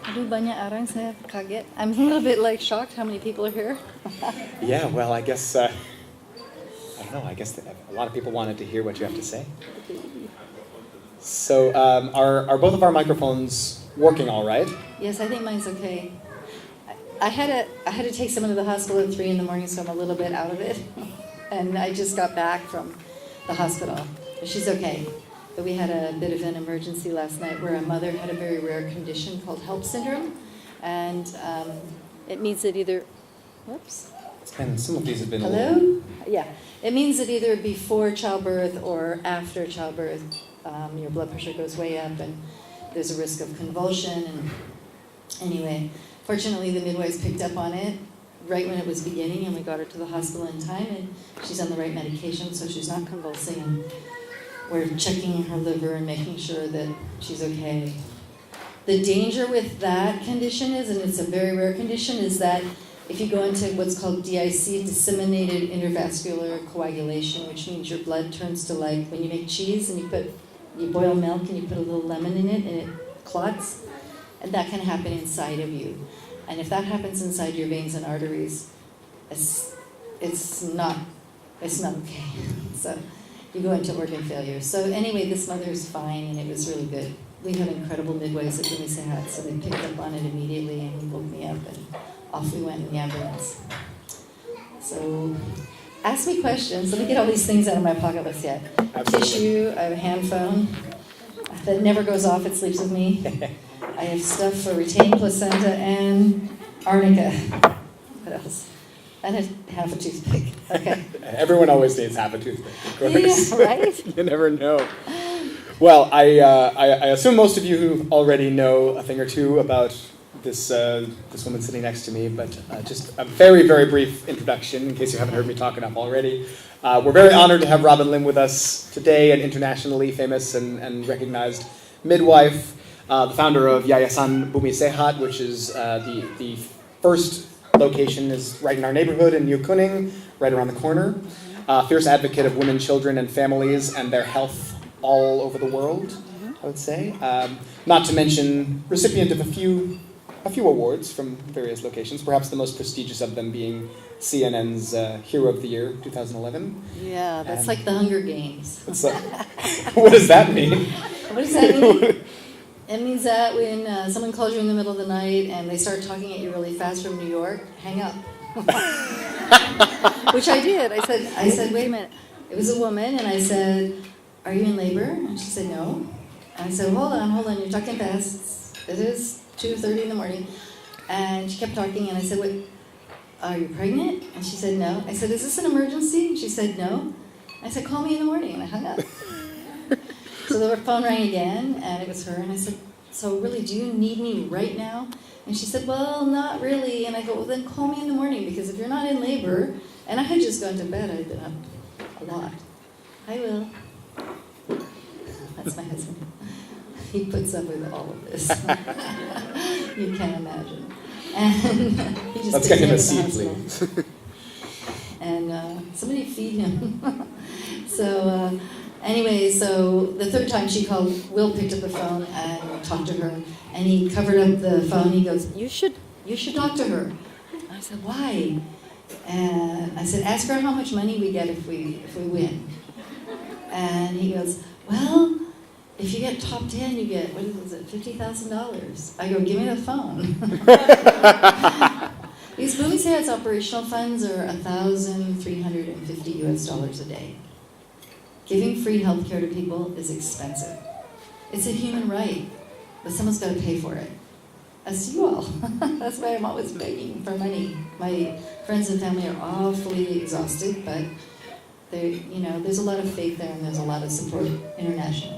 Aduh, banyak orang, saya kaget. I'm a little bit like shocked how many people are here. Yeah, well, I guess, I don't know, I guess that a lot of people wanted to hear what you have to say. So, are both of our microphones working all right? Yes, I think mine's okay. I had to take someone to the hospital at 3 in the morning, so I'm a little bit out of it. And I just got back from the hospital. She's okay. But we had a bit of an emergency last night where a mother had a very rare condition called HELP syndrome. And it means that either, whoops. And some of these have been Hello? Yeah. It means that either before childbirth or after childbirth, your blood pressure goes way up and there's a risk of convulsion. And anyway, fortunately the midwives picked up on it right when it was beginning and we got her to the hospital in time and she's on the right medication so she's not convulsing. And we're checking her liver and making sure that she's okay. The danger with that condition is, and it's a very rare condition, is that if you go into what's called DIC, disseminated intravascular coagulation, which means your blood turns to like when you make cheese and you boil milk and you put a little lemon in it and it clots, and that can happen inside of you. And if that happens inside your veins and arteries, it's not okay. So you go into organ failure. So anyway, this mother's fine and it was really good. We have incredible midwives at Bumi Sehat, so they picked up on it immediately and woke me up and off we went in the ambulance. So ask me questions. Let me get all these things out of my pocket list yet. Tissue, I have a hand phone that never goes off, it sleeps with me. I have stuff for retained placenta and arnica. What else? And half a toothpick. Okay. Everyone always needs half a toothpick, of course. Yeah, right? You never know. Well, I assume most of you already know a thing or two about this woman sitting next to me, but just a very, very brief introduction in case you haven't heard me talk enough already. We're very honored to have Robin Lim with us today, an internationally famous and recognized midwife, the founder of Yayasan Bumi Sehat, which is the first location is right in our neighborhood in New Kuning, right around the corner. Fierce advocate of women, children, and families and their health all over the world, I would say. Not to mention recipient of a few awards from various locations, perhaps the most prestigious of them being CNN's Hero of the Year 2011. Yeah, that's like the Hunger Games. What does that mean? What does that mean? It means that when someone calls you in the middle of the night and they start talking at you really fast from New York, hang up. Which I did. I said, wait a minute. It was a woman, and I said, are you in labor? And she said, no. And I said, hold on, you're talking fast. It is 2:30 in the morning. And she kept talking, and I said, wait, are you pregnant? And she said, no. I said, is this an emergency? She said, no. I said, call me in the morning, and I hung up. So the phone rang again, and it was her, and I said, so really, do you need me right now? And she said, well, not really. And I go, well, then call me in the morning, because if you're not in labor, and I had just gone to bed, I'd been up a lot. I will. That's my husband. He puts up with all of this. You can't imagine. And he just Let's get him a seat, please. And somebody feed him. So anyway, so the third time she called, Will picked up the phone and talked to her. And he covered up the phone. He goes, you should talk to her. And I said, why? And I said, ask her how much money we get if we win. And he goes, well, if you get top 10, you get, what is it, $50,000. I go, give me the phone. These Bumi Sehat's operational funds are $1,350 US a day. Giving free health care to people is expensive. It's a human right, but someone's got to pay for it. As you all. That's why I'm always begging for money. My friends and family are awfully exhausted, but there's a lot of faith there and there's a lot of support internationally.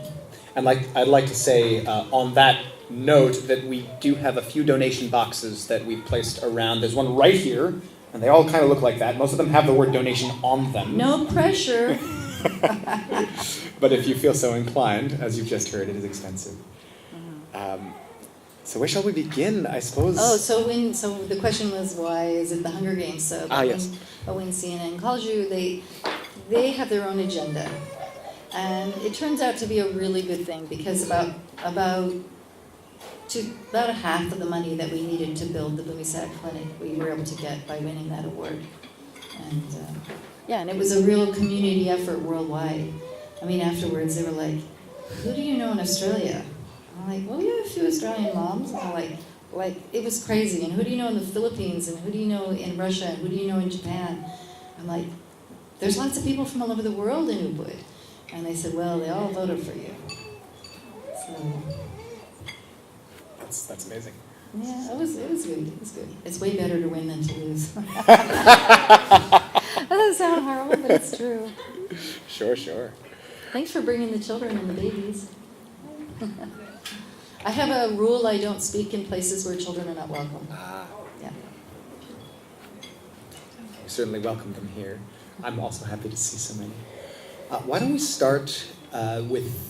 And I'd like to say on that note that we do have a few donation boxes that we've placed around. There's one right here, and they all kind of look like that. Most of them have the word donation on them. No pressure. But if you feel so inclined, as you've just heard, it is expensive. So where shall we begin, I suppose? So the question was, why is it the Hunger Games? So yes. But when CNN calls you, they have their own agenda. And it turns out to be a really good thing because about to about a half of the money that we needed to build the Bumi Sehat Clinic. We were able to get by winning that award. And and it was a real community effort worldwide. I mean, afterwards they were like, "Who do you know in Australia?" I'm like, "Well, we have a few Australian moms." And they're like it was crazy. And who do you know in the Philippines? And who do you know in Russia? And who do you know in Japan? I'm like, "There's lots of people from all over the world in Ubud." And they said, "Well, they all voted for you." So that's amazing. yeah, it was good. It was good. It's way better to win than to lose. That doesn't sound horrible, but it's true. Sure. Thanks for bringing the children and the babies. I have a rule: I don't speak in places where children are not welcome. Yeah. We certainly welcome them here. I'm also happy to see so many. Why don't we start with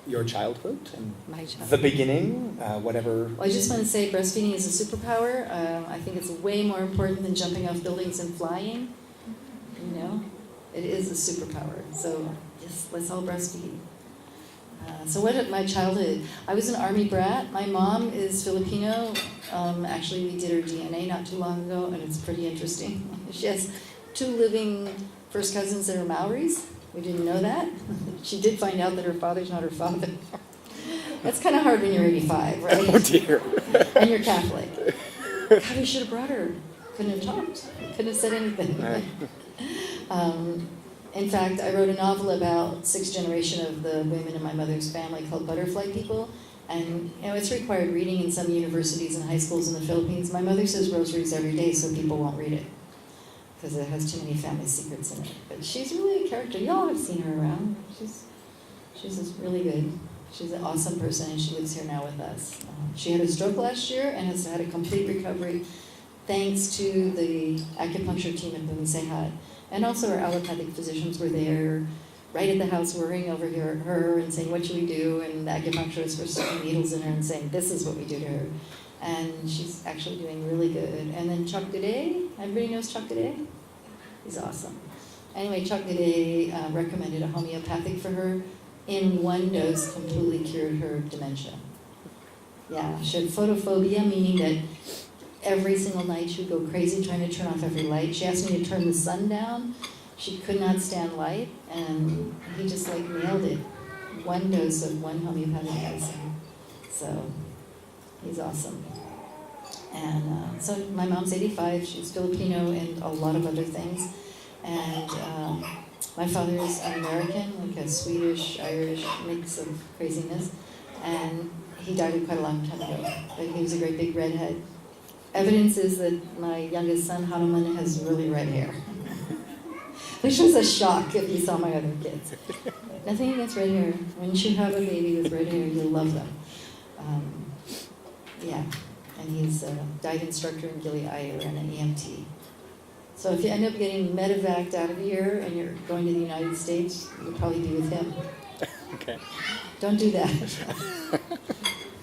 your childhood and My childhood. the beginning, whatever. Well, I just want to say breastfeeding is a superpower. I think it's way more important than jumping off buildings and flying. You know, it is a superpower. So just let's all breastfeed. So what my childhood? I was an Army brat. My mom is Filipino. Actually, we did her DNA not too long ago, and it's pretty interesting. She has 2 living first cousins that are Maoris. We didn't know that. She did find out that her father's not her father. That's kind of hard when you're 85, right? Oh dear. And you're Catholic. God, we should have brought her. Couldn't have talked. Couldn't have said anything. In fact, I wrote a novel about 6th generation of the women in my mother's family called Butterfly People. And it's required reading in some universities and high schools in the Philippines. My mother says rosaries every day so people won't read it, because it has too many family secrets in it. But she's really a character. Y'all have seen her around. She's just really good. She's an awesome person, and she lives here now with us. She had a stroke last year and has had a complete recovery thanks to the acupuncture team at Bumi Sehat. And also our allopathic physicians were there right at the house worrying over her and saying, "What should we do?" And the acupuncturists were sticking needles in her and saying, "This is what we do to her." And she's actually doing really good. And then Chuck Today, everybody knows Chuck Today? He's awesome. Anyway, Chuck Today recommended a homeopathic for her. In 1 dose, completely cured her dementia. Yeah, she had photophobia, meaning that every single night she would go crazy trying to turn off every light. She asked me to turn the sun down. She could not stand light, and he just nailed it. 1 dose of 1 homeopathic medicine. So he's awesome. And so my mom's 85. She's Filipino and a lot of other things. And my father is American, like a Swedish, Irish mix of craziness. And he died quite a long time ago. But he was a great big redhead. Evidence is that my youngest son, Hanuman, has really red hair. Which was a shock if you saw my other kids. Nothing against red hair. When you have a baby with red hair, you'll love them. And he's a dive instructor in Gili Ayer and an EMT. So if you end up getting medevaced out of here and you're going to the United States, you'll probably be with him. Okay. Don't do that.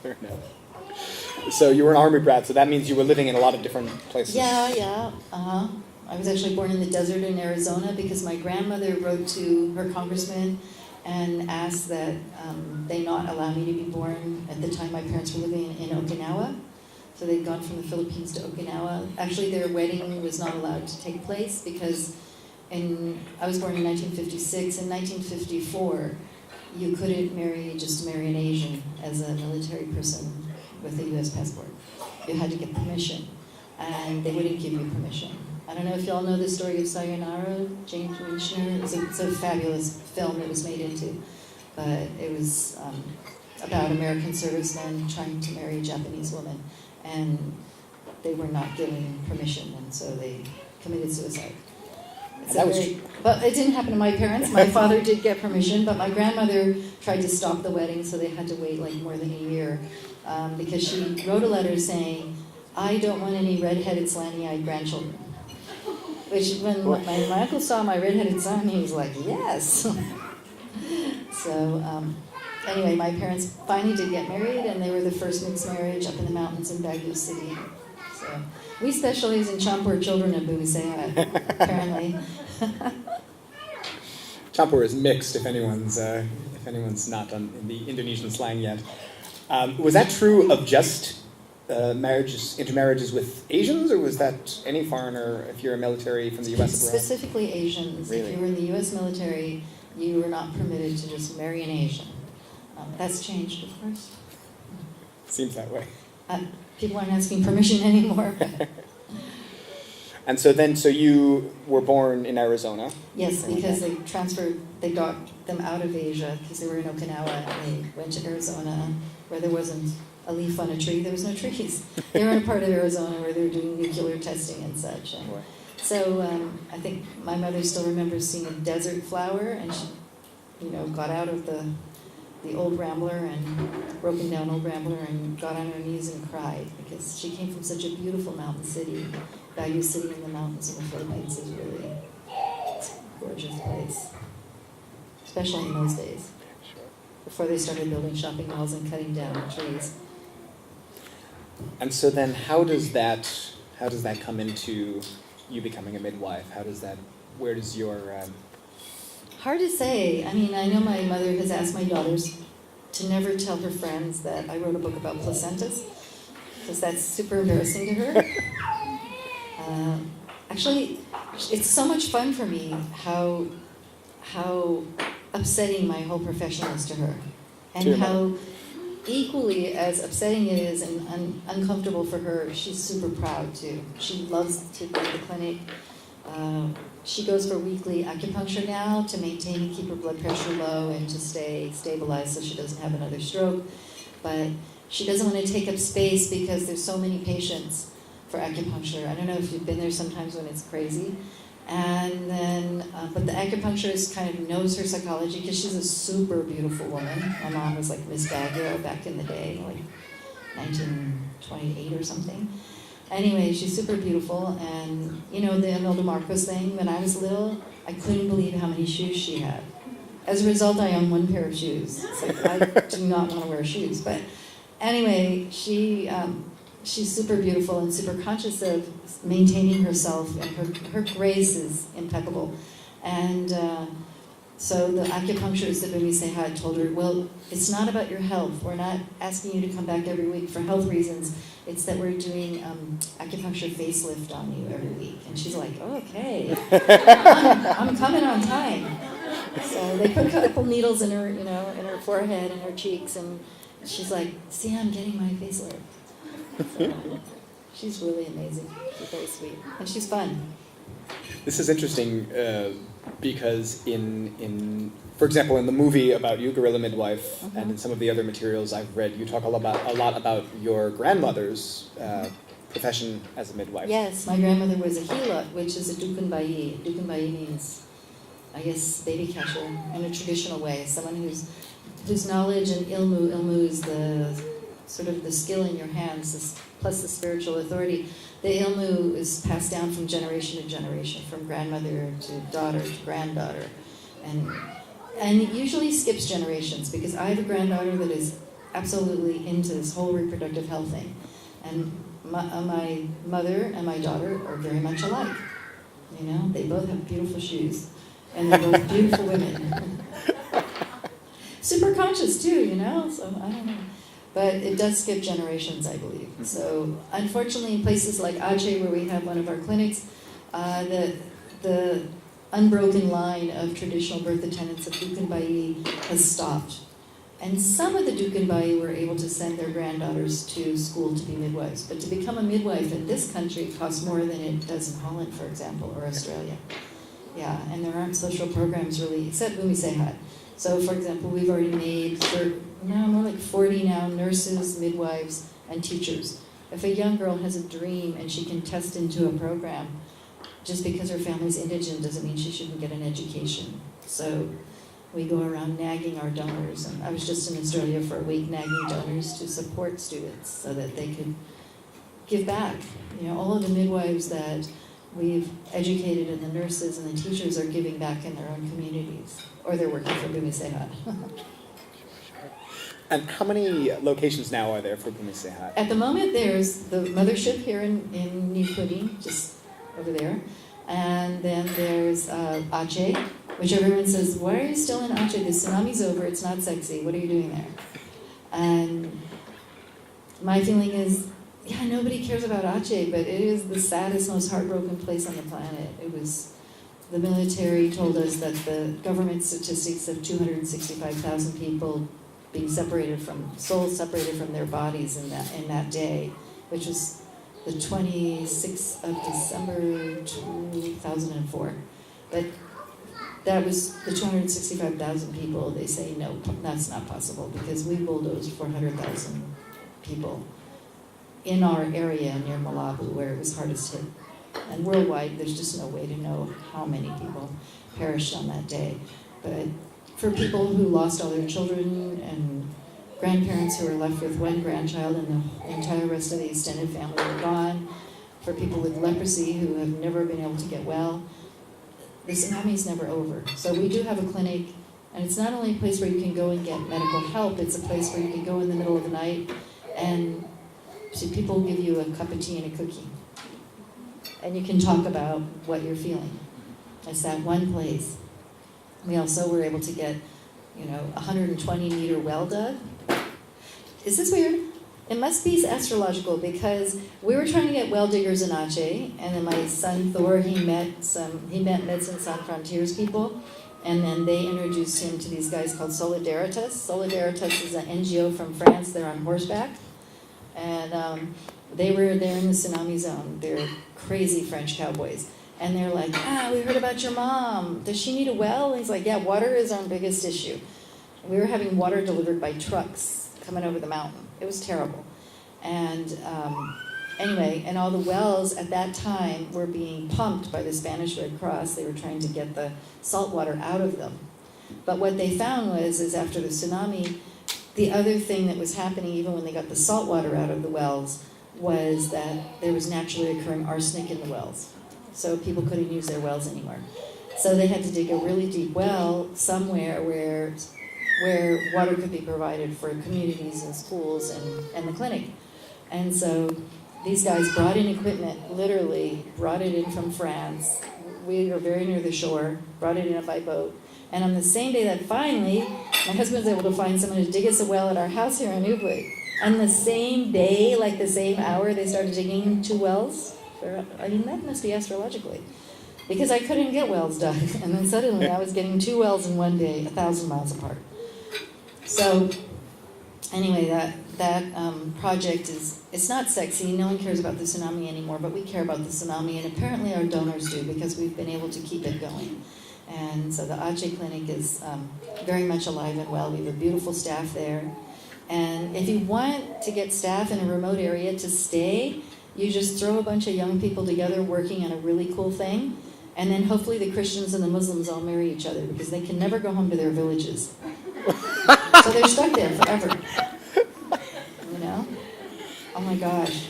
Fair enough. So you were an Army brat, so that means you were living in a lot of different places. Yeah. I was actually born in the desert in Arizona because my grandmother wrote to her congressman and asked that they not allow me to be born. At the time, my parents were living in Okinawa. So they'd gone from the Philippines to Okinawa. Actually, their wedding was not allowed to take place because I was born in 1956. In 1954, you couldn't marry an Asian as a military person with a U.S. passport. You had to get permission, and they wouldn't give you permission. I don't know if y'all know the story of Sayonara, James Reachner. It's a fabulous film it was made into, but it was about American servicemen trying to marry a Japanese woman, and they were not given permission, and so they committed suicide. But it didn't happen to my parents. My father did get permission, but my grandmother tried to stop the wedding, so they had to wait more than a year, because she wrote a letter saying, "I don't want any red-headed, slanty-eyed grandchildren." Which, when my uncle saw my red-headed son, he was like, "Yes." So, anyway, my parents finally did get married, and they were the first mixed marriage up in the mountains in Baguio City. So, we specialize in Champur children at Bumi Sehat, apparently. Champur is mixed, if anyone's not in the Indonesian slang yet. Was that true of just intermarriages with Asians, or was that any foreigner if you're a military from the U.S. abroad? Specifically Asians. Really? If you were in the U.S. military, you were not permitted to just marry an Asian. That's changed, of course. Seems that way. People aren't asking permission anymore. And so you were born in Arizona? Yes, because they got them out of Asia because they were in Okinawa and they went to Arizona where there wasn't a leaf on a tree, there was no trees. They were in a part of Arizona where they were doing nuclear testing and such. And so I think my mother still remembers seeing a desert flower, and she, got out of the old Rambler and broken down old Rambler and got on her knees and cried because she came from such a beautiful mountain city. Baguio City in the mountains in the Philippines is really a gorgeous place, especially in those days, before they started building shopping malls and cutting down trees. And so then how does that come into you becoming a midwife? Where does your... Hard to say. I mean, I know my mother has asked my daughters to never tell her friends that I wrote a book about placentas, because that's super embarrassing to her. Actually, it's so much fun for me how upsetting my whole profession is to her, and how equally as upsetting it is and uncomfortable for her, she's super proud too. She loves to go to the clinic. She goes for weekly acupuncture now to maintain and keep her blood pressure low and to stay stabilized so she doesn't have another stroke. But she doesn't want to take up space because there's so many patients for acupuncture. I don't know if you've been there sometimes when it's crazy. And then, but the acupuncturist kind of knows her psychology because she's a super beautiful woman. My mom was like Miss Baguio back in the day, like 1928 or something. Anyway, she's super beautiful, and the Imelda Marcos thing, when I was little, I couldn't believe how many shoes she had. As a result, I own one pair of shoes. It's like, I do not want to wear shoes. But anyway, she's super beautiful and super conscious of maintaining herself, and her grace is impeccable. And so the acupuncturist at Bumi Sehat told her, well, it's not about your health. We're not asking you to come back every week for health reasons. It's that we're doing acupuncture facelift on you every week. And she's like, oh, okay, I'm coming on time. So they put a couple needles in her, in her forehead and her cheeks, and she's like, see, I'm getting my facelift. So she's really amazing. She's very sweet, and she's fun. This is interesting because for example, in the movie about you, Gorilla Midwife, and in some of the other materials I've read, you talk a lot about your grandmother's profession as a midwife. Yes, my grandmother was a hilot, which is a dukun bayi. Dukun bayi means, I guess, baby catcher in a traditional way. Someone whose knowledge and ilmu is the sort of the skill in your hands, plus the spiritual authority. The ilmu is passed down from generation to generation, from grandmother to daughter to granddaughter. And it usually skips generations, because I have a granddaughter that is absolutely into this whole reproductive health thing. And my mother and my daughter are very much alike. They both have beautiful shoes. And they're both beautiful women. Super conscious too, so I don't know. But it does skip generations, I believe. So unfortunately, in places like Aceh, where we have one of our clinics, the unbroken line of traditional birth attendants of Dukun Bayi has stopped. And some of the Dukun Bayi were able to send their granddaughters to school to be midwives. But to become a midwife in this country costs more than it does in Holland, for example, or Australia. Yeah, and there aren't social programs really, except Bumi Sehat. So, for example, we've already made more like 40 now nurses, midwives, and teachers. If a young girl has a dream and she can test into a program, just because her family's indigent doesn't mean she shouldn't get an education. So we go around nagging our donors. And I was just in Australia for a week nagging donors to support students so that they could give back. All of the midwives that we've educated and the nurses and the teachers are giving back in their own communities, or they're working for Bumi Sehat. And how many locations now are there for Bumi Sehat? At the moment, there's the mothership here in New Pudding, just over there. And then there's Aceh, which everyone says, why are you still in Aceh? The tsunami's over, it's not sexy. What are you doing there? And my feeling is, yeah, nobody cares about Aceh, but it is the saddest, most heartbroken place on the planet. The military told us that the government statistics of 265,000 people being souls separated from their bodies in that day, which was the 26th of December 2004. But that was the 265,000 people. They say, no, that's not possible because we bulldozed 400,000 people in our area near Malabo where it was hardest hit. And worldwide, there's just no way to know how many people perished on that day. But for people who lost all their children and grandparents who were left with one grandchild and the entire rest of the extended family were gone, for people with leprosy who have never been able to get well, the tsunami is never over. So we do have a clinic, and it's not only a place where you can go and get medical help, it's a place where you can go in the middle of the night and so people give you a cup of tea and a cookie. And you can talk about what you're feeling. It's that one place. We also were able to get, a 120-meter well dug. Is this weird? It must be astrological because we were trying to get well diggers in Aceh, and then my son Thor, he met Medicine Sans Frontiers people, and then they introduced him to these guys called Solidaritas. Solidaritas is an NGO from France. They're on horseback, and they were there in the tsunami zone. They're crazy French cowboys. And they're like, we heard about your mom. Does she need a well? And he's like, yeah, water is our biggest issue. We were having water delivered by trucks coming over the mountain. It was terrible. And anyway, and all the wells at that time were being pumped by the Spanish Red Cross. They were trying to get the salt water out of them. But what they found is after the tsunami, the other thing that was happening, even when they got the salt water out of the wells, was that there was naturally occurring arsenic in the wells. So people couldn't use their wells anymore. So they had to dig a really deep well somewhere where water could be provided for communities and schools and the clinic. And so these guys brought in equipment, literally brought it in from France. We were very near the shore, brought it in by boat. And on the same day that finally, my husband was able to find someone to dig us a well at our house here in Ubud. And the same day, like the same hour, they started digging 2 wells. That must be astrologically. Because I couldn't get wells dug. And then suddenly I was getting 2 wells in one day, 1,000 miles apart. So anyway, that project it's not sexy. No one cares about the tsunami anymore, but we care about the tsunami. And apparently our donors do because we've been able to keep it going. And so the Aceh clinic is very much alive and well. We have a beautiful staff there. And if you want to get staff in a remote area to stay, you just throw a bunch of young people together working on a really cool thing, and then hopefully the Christians and the Muslims all marry each other because they can never go home to their villages. So they're stuck there forever. Oh my gosh.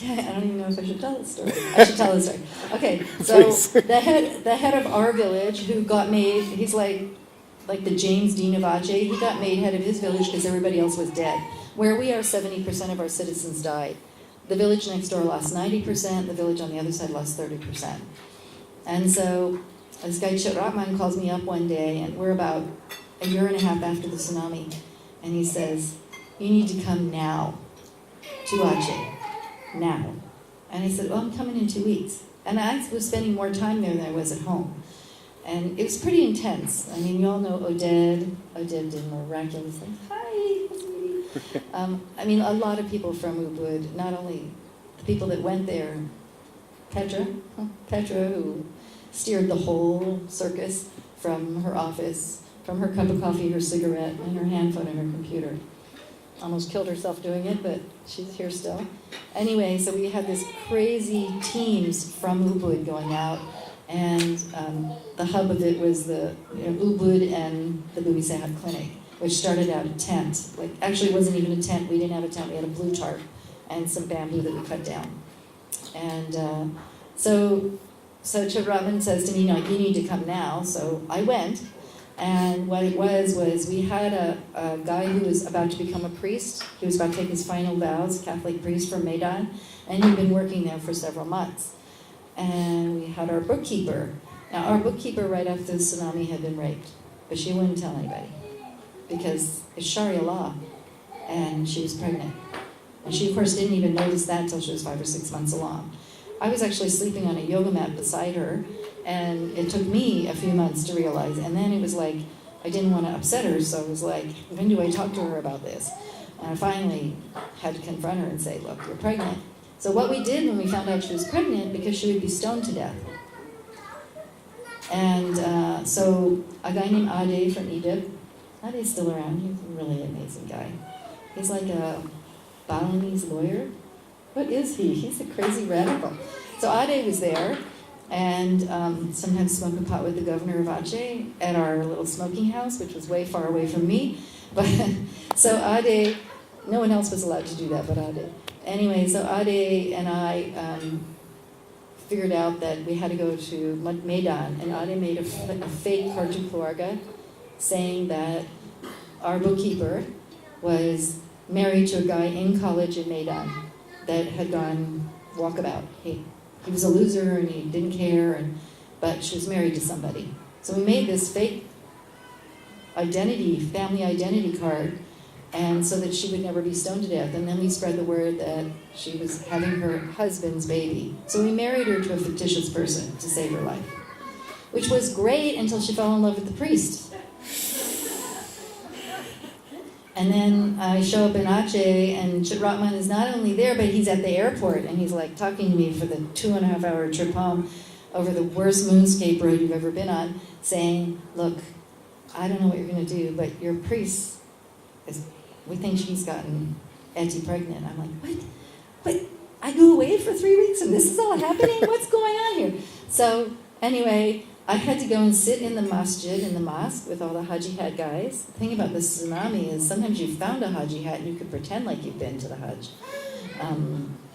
I don't even know if I should tell this story. I should tell this story. Okay, so the head of our village who got made, he's like the James Dean of Aceh, he got made head of his village because everybody else was dead. Where we are, 70% of our citizens died. The village next door lost 90%, the village on the other side lost 30%. And so this guy Chitratman calls me up one day, and we're about a year and a half after the tsunami, and he says, you need to come now to Aceh, now. And I said, I'm coming in 2 weeks. And I was spending more time there than I was at home. And it was pretty intense. I mean, you all know Oded. Oded did miraculous things. Hi, sweetie. I mean, a lot of people from Ubud, not only the people that went there, Petra, who steered the whole circus from her office, from her cup of coffee, her cigarette, and her hand phone and her computer. Almost killed herself doing it, but she's here still. Anyway, so we had this crazy teams from Ubud going out, and the hub of it was the Ubud and the Bumi Sehat Clinic, which started out a tent. Actually, it wasn't even a tent. We didn't have a tent. We had a blue tarp and some bamboo that we cut down. And so Chitratman says to me, you need to come now. So I went. And what it was we had a guy who was about to become a priest. He was about to take his final vows, Catholic priest from Medan, and he'd been working there for several months. And we had our bookkeeper. Now, our bookkeeper right after the tsunami had been raped, but she wouldn't tell anybody. because it's Sharia law, and she was pregnant. And she, of course, didn't even notice that until she was 5 or 6 months along. I was actually sleeping on a yoga mat beside her, and it took me a few months to realize. And then it was like, I didn't want to upset her, so I was like, when do I talk to her about this? And I finally had to confront her and say, look, you're pregnant. So what we did when we found out she was pregnant, because she would be stoned to death. And so a guy named Ade from Egypt, Ade's still around, he's a really amazing guy. He's like a Balinese lawyer. What is he? He's a crazy radical. So Ade was there, and sometimes smoked a pot with the governor of Aceh at our little smoking house, which was way far away from me. But so Ade, no one else was allowed to do that but Ade. Anyway, so Ade and I figured out that we had to go to Medan, and Ade made a fake Kartu Keluarga saying that our bookkeeper was married to a guy in college in Medan that had gone walkabout. He was a loser and he didn't care, but she was married to somebody. So we made this fake family identity card, and so that she would never be stoned to death. And then we spread the word that she was having her husband's baby. So we married her to a fictitious person to save her life, which was great until she fell in love with the priest. And then I show up in Aceh, and Chitratman is not only there, but he's at the airport, and he's like talking to me for the 2.5-hour trip home over the worst moonscape road you've ever been on, saying, look, I don't know what you're going to do, but your priest, we think she's gotten Etty pregnant. I'm like, what? But I go away for 3 weeks and this is all happening? What's going on here? So anyway, I had to go and sit in the masjid, in the mosque, with all the Haji Hat guys. The thing about the tsunami is sometimes you found a Haji Hat and you could pretend like you've been to the Hajj.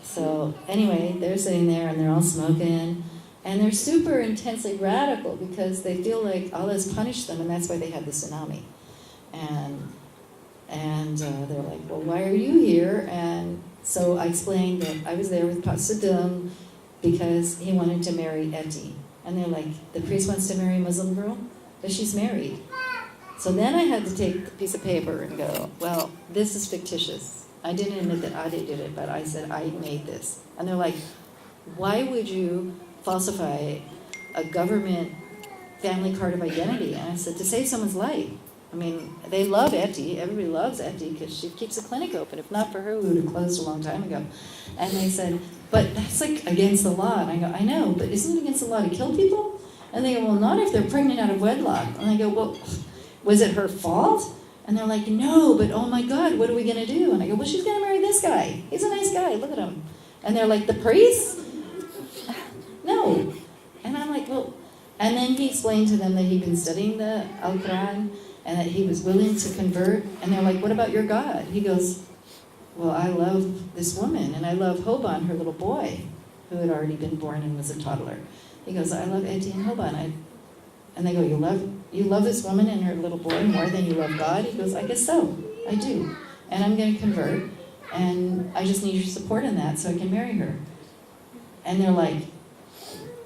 So anyway, they're sitting there and they're all smoking. And they're super intensely radical because they feel like Allah's punished them, and that's why they had the tsunami. And they're like, well, why are you here? And so I explained that I was there with Pak Saddam because he wanted to marry Etty. And they're like, the priest wants to marry a Muslim girl? But she's married. So then I had to take a piece of paper and go, well, this is fictitious. I didn't admit that Ade did it, but I said I made this. And they're like, why would you falsify a government family card of identity? And I said, to save someone's life. I mean, they love Etty. Everybody loves Etty because she keeps a clinic open. If not for her, we would have closed a long time ago. And they said, but that's like against the law. And I go, I know, but isn't it against the law to kill people? And they go, well, not if they're pregnant out of wedlock. And I go, well, was it her fault? And they're like, no, but oh my God, what are we going to do? And I go, well, she's going to marry this guy. He's a nice guy. Look at him. And they're like, the priest? No. And I'm like, well, and then he explained to them that he'd been studying the Al-Quran and that he was willing to convert. And they're like, what about your God? He goes, well, I love this woman, and I love Hoban, her little boy, who had already been born and was a toddler. He goes, I love Etty and Hoban. And they go, you love this woman and her little boy more than you love God? He goes, I guess so. I do. And I'm going to convert, and I just need your support in that so I can marry her. And they're like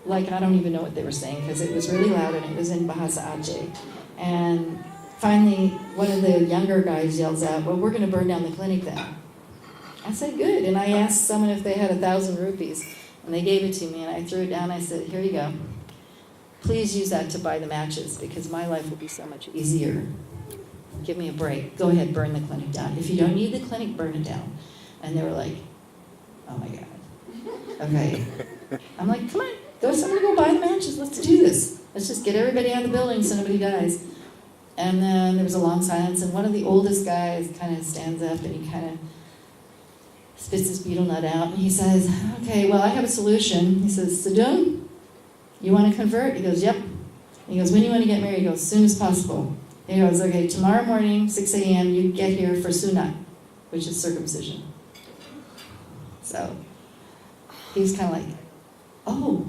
I don't even know what they were saying because it was really loud and it was in Bahasa Aceh. And finally, one of the younger guys yells out, well, we're going to burn down the clinic then. I said, good. And I asked someone if they had 1,000 rupees, and they gave it to me, and I threw it down. I said, here you go. Please use that to buy the matches because my life will be so much easier. Give me a break. Go ahead, burn the clinic down. If you don't need the clinic, burn it down. And they were like, oh my God. Okay. I'm like, come on, somebody go buy the matches. Let's do this. Let's just get everybody out of the building so nobody dies. And then there was a long silence, and one of the oldest guys kind of stands up and he kind of spits his beetle nut out, and he says, okay, well, I have a solution. He says, Sadun, you want to convert? He goes, yep. He goes, when do you want to get married? He goes, as soon as possible. He goes, okay, tomorrow morning, 6 a.m., you get here for sunat, which is circumcision. So he's kind of like, oh.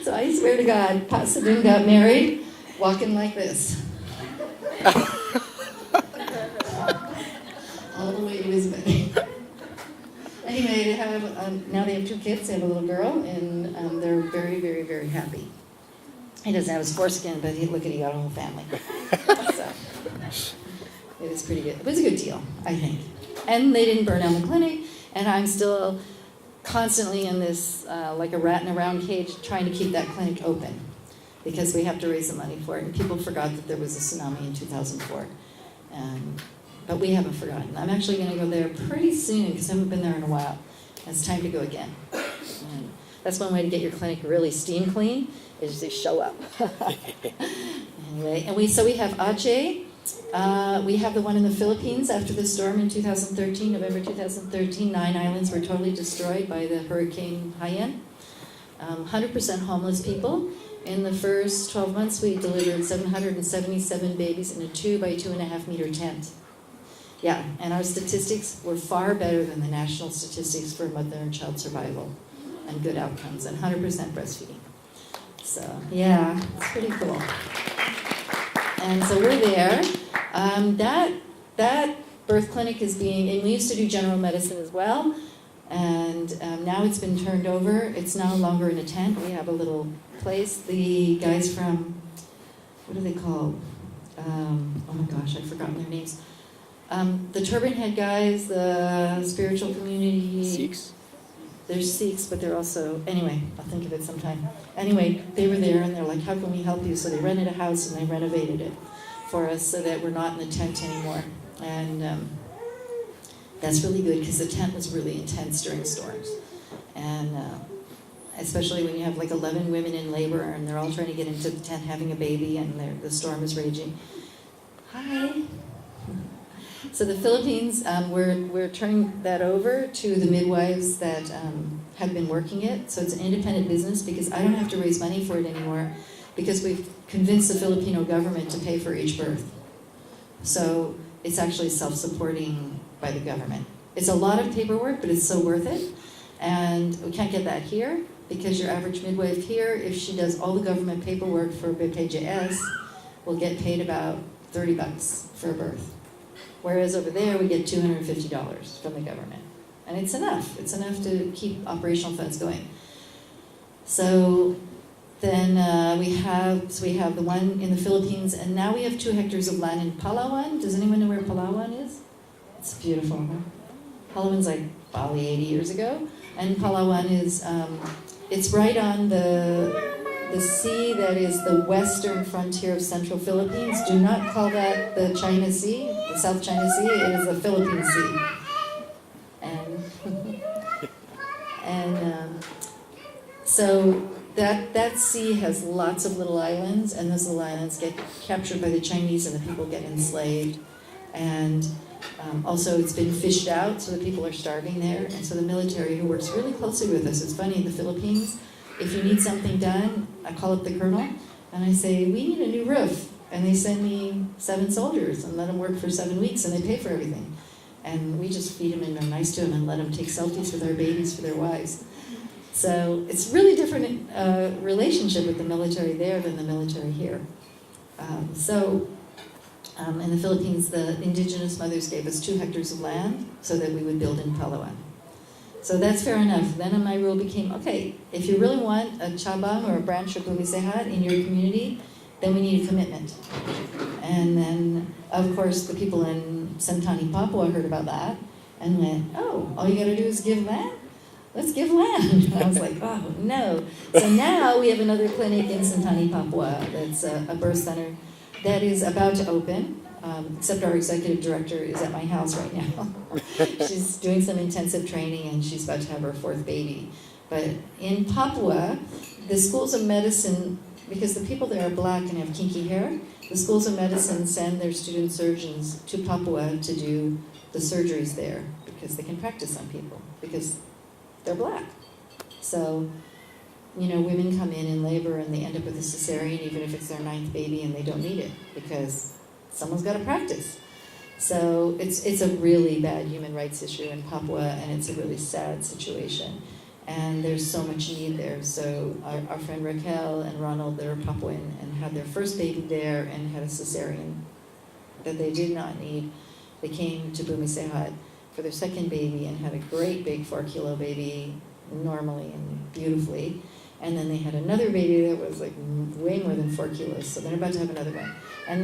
So I swear to God, Pak Sadun got married, walking like this. All the way to his wedding. Anyway, they have now they have 2 kids. They have a little girl, and they're very, very, very happy. He doesn't have his foreskin, but he got a whole family. So it was pretty good. It was a good deal, I think. And they didn't burn down the clinic, and I'm still constantly in this, like a rat in a round cage, trying to keep that clinic open because we have to raise the money for it. And people forgot that there was a tsunami in 2004. But we haven't forgotten. I'm actually going to go there pretty soon because I haven't been there in a while. It's time to go again. And that's one way to get your clinic really steam clean, is to show up. Anyway, and we have Aceh. We have the one in the Philippines after the storm in 2013, November 2013. 9 islands were totally destroyed by the Hurricane Haiyan. 100% homeless people. In the first 12 months, we delivered 777 babies in a 2 by 2.5 meter tent. Yeah, and our statistics were far better than the national statistics for mother and child survival and good outcomes, and 100% breastfeeding. So, yeah, it's pretty cool. And so we're there. That birth clinic is and we used to do general medicine as well, and now it's been turned over. It's no longer in a tent. We have a little place. The guys from, what are they called? Oh my gosh, I've forgotten their names. The turban head guys, the spiritual community. Sikhs? They're Sikhs, but they're also, anyway, I'll think of it sometime. Anyway, they were there and they're like, how can we help you? So they rented a house and they renovated it for us so that we're not in the tent anymore. And that's really good because the tent was really intense during storms. And especially when you have like 11 women in labor and they're all trying to get into the tent having a baby and the storm is raging. Hi. So the Philippines, we're turning that over to the midwives that have been working it. So it's an independent business because I don't have to raise money for it anymore because we've convinced the Filipino government to pay for each birth. So it's actually self-supporting by the government. It's a lot of paperwork, but it's so worth it. And we can't get that here because your average midwife here, if she does all the government paperwork for BPJS, will get paid about $30 for a birth. Whereas over there, we get $250 from the government. And it's enough. It's enough to keep operational funds going. So then we have the one in the Philippines, and now we have 2 hectares of land in Palawan. Does anyone know where Palawan is? It's beautiful. Palawan's like Bali 80 years ago. And Palawan is, it's right on the sea that is the western frontier of central Philippines. Do not call that the China Sea, the South China Sea. It is the Philippine Sea. And so that sea has lots of little islands, and those little islands get captured by the Chinese and the people get enslaved. And also it's been fished out, so the people are starving there. And so the military, who works really closely with us, it's funny, in the Philippines, if you need something done, I call up the colonel, and I say, we need a new roof. And they send me 7 soldiers and let them work for 7 weeks, and they pay for everything. And we just feed them and are nice to them and let them take selfies with our babies for their wives. So it's really different relationship with the military there than the military here. In the Philippines, the indigenous mothers gave us 2 hectares of land so that we would build in Palawan. So that's fair enough. Then my rule became, okay, if you really want a chabang or a branch of Bumi Sehat in your community, then we need a commitment. And then, of course, the people in Sentani, Papua heard about that and went, oh, all you got to do is give land? Let's give land. And I was like, oh, no. So now we have another clinic in Sentani, Papua that's a birth center that is about to open, except our executive director is at my house right now. She's doing some intensive training and she's about to have her 4th baby. But in Papua, the schools of medicine, because the people there are black and have kinky hair, the schools of medicine send their student surgeons to Papua to do the surgeries there because they can practice on people because they're black. So, women come in labor and they end up with a cesarean even if it's their 9th baby and they don't need it because someone's got to practice. So it's a really bad human rights issue in Papua, and it's a really sad situation. And there's so much need there. So our friend Raquel and Ronald, they're Papuan and had their first baby there and had a cesarean that they did not need. They came to Bumi Sehat for their 2nd baby and had a great big 4-kilo baby normally and beautifully. And then they had another baby that was like way more than 4 kilos, so they're about to have another one. And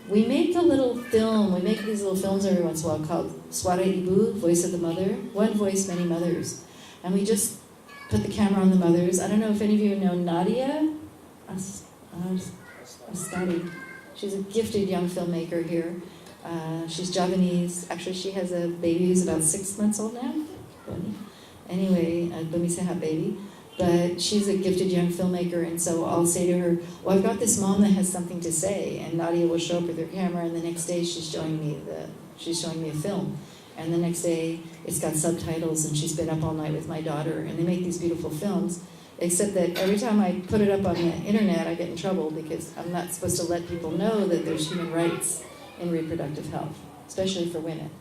we make a little film, we make these little films every once in a while called Suara Ibu, Voice of the Mother, one voice, many mothers. And we just put the camera on the mothers. I don't know if any of you know Nadia Astari. She's a gifted young filmmaker here. She's Javanese. Actually, she has a baby who's about 6 months old now. Anyway, a Bumi Sehat baby. But she's a gifted young filmmaker, and so I'll say to her, well, I've got this mom that has something to say, and Nadia will show up with her camera, and the next day she's showing me a film. And the next day it's got subtitles, and she's been up all night with my daughter, and they make these beautiful films, except that every time I put it up on the internet, I get in trouble because I'm not supposed to let people know that there's human rights in reproductive health, especially for women.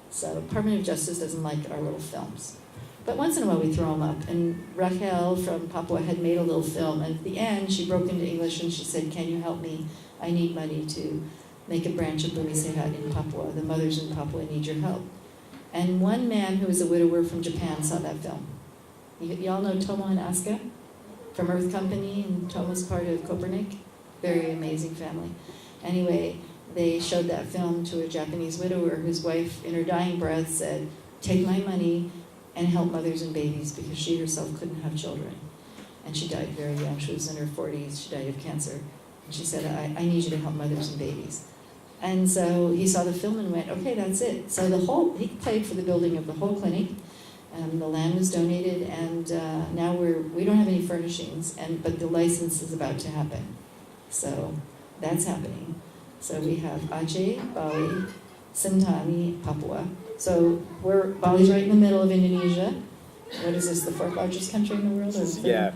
So Department of Justice doesn't like our little films. But once in a while we throw them up. And Rachel from Papua had made a little film. And at the end, she broke into English and she said, can you help me? I need money to make a branch of Bumi Sehat in Papua. The mothers in Papua need your help. And one man who was a widower from Japan saw that film. Y'all know Tomo and Asuka from Earth Company, and Tomo's part of Copernic. Very amazing family. Anyway, they showed that film to a Japanese widower whose wife, in her dying breath, said, take my money and help mothers and babies, because she herself couldn't have children. And she died very young. She was in her 40s. She died of cancer. And she said, I need you to help mothers and babies. And so he saw the film and went, okay, that's it. So he paid for the building of the whole clinic. The land was donated, and now we don't have any furnishings, but the license is about to happen. So that's happening. So we have Aceh, Bali, Sentani, Papua. So Bali's right in the middle of Indonesia. What is this, the 4th largest country in the world? Or yeah.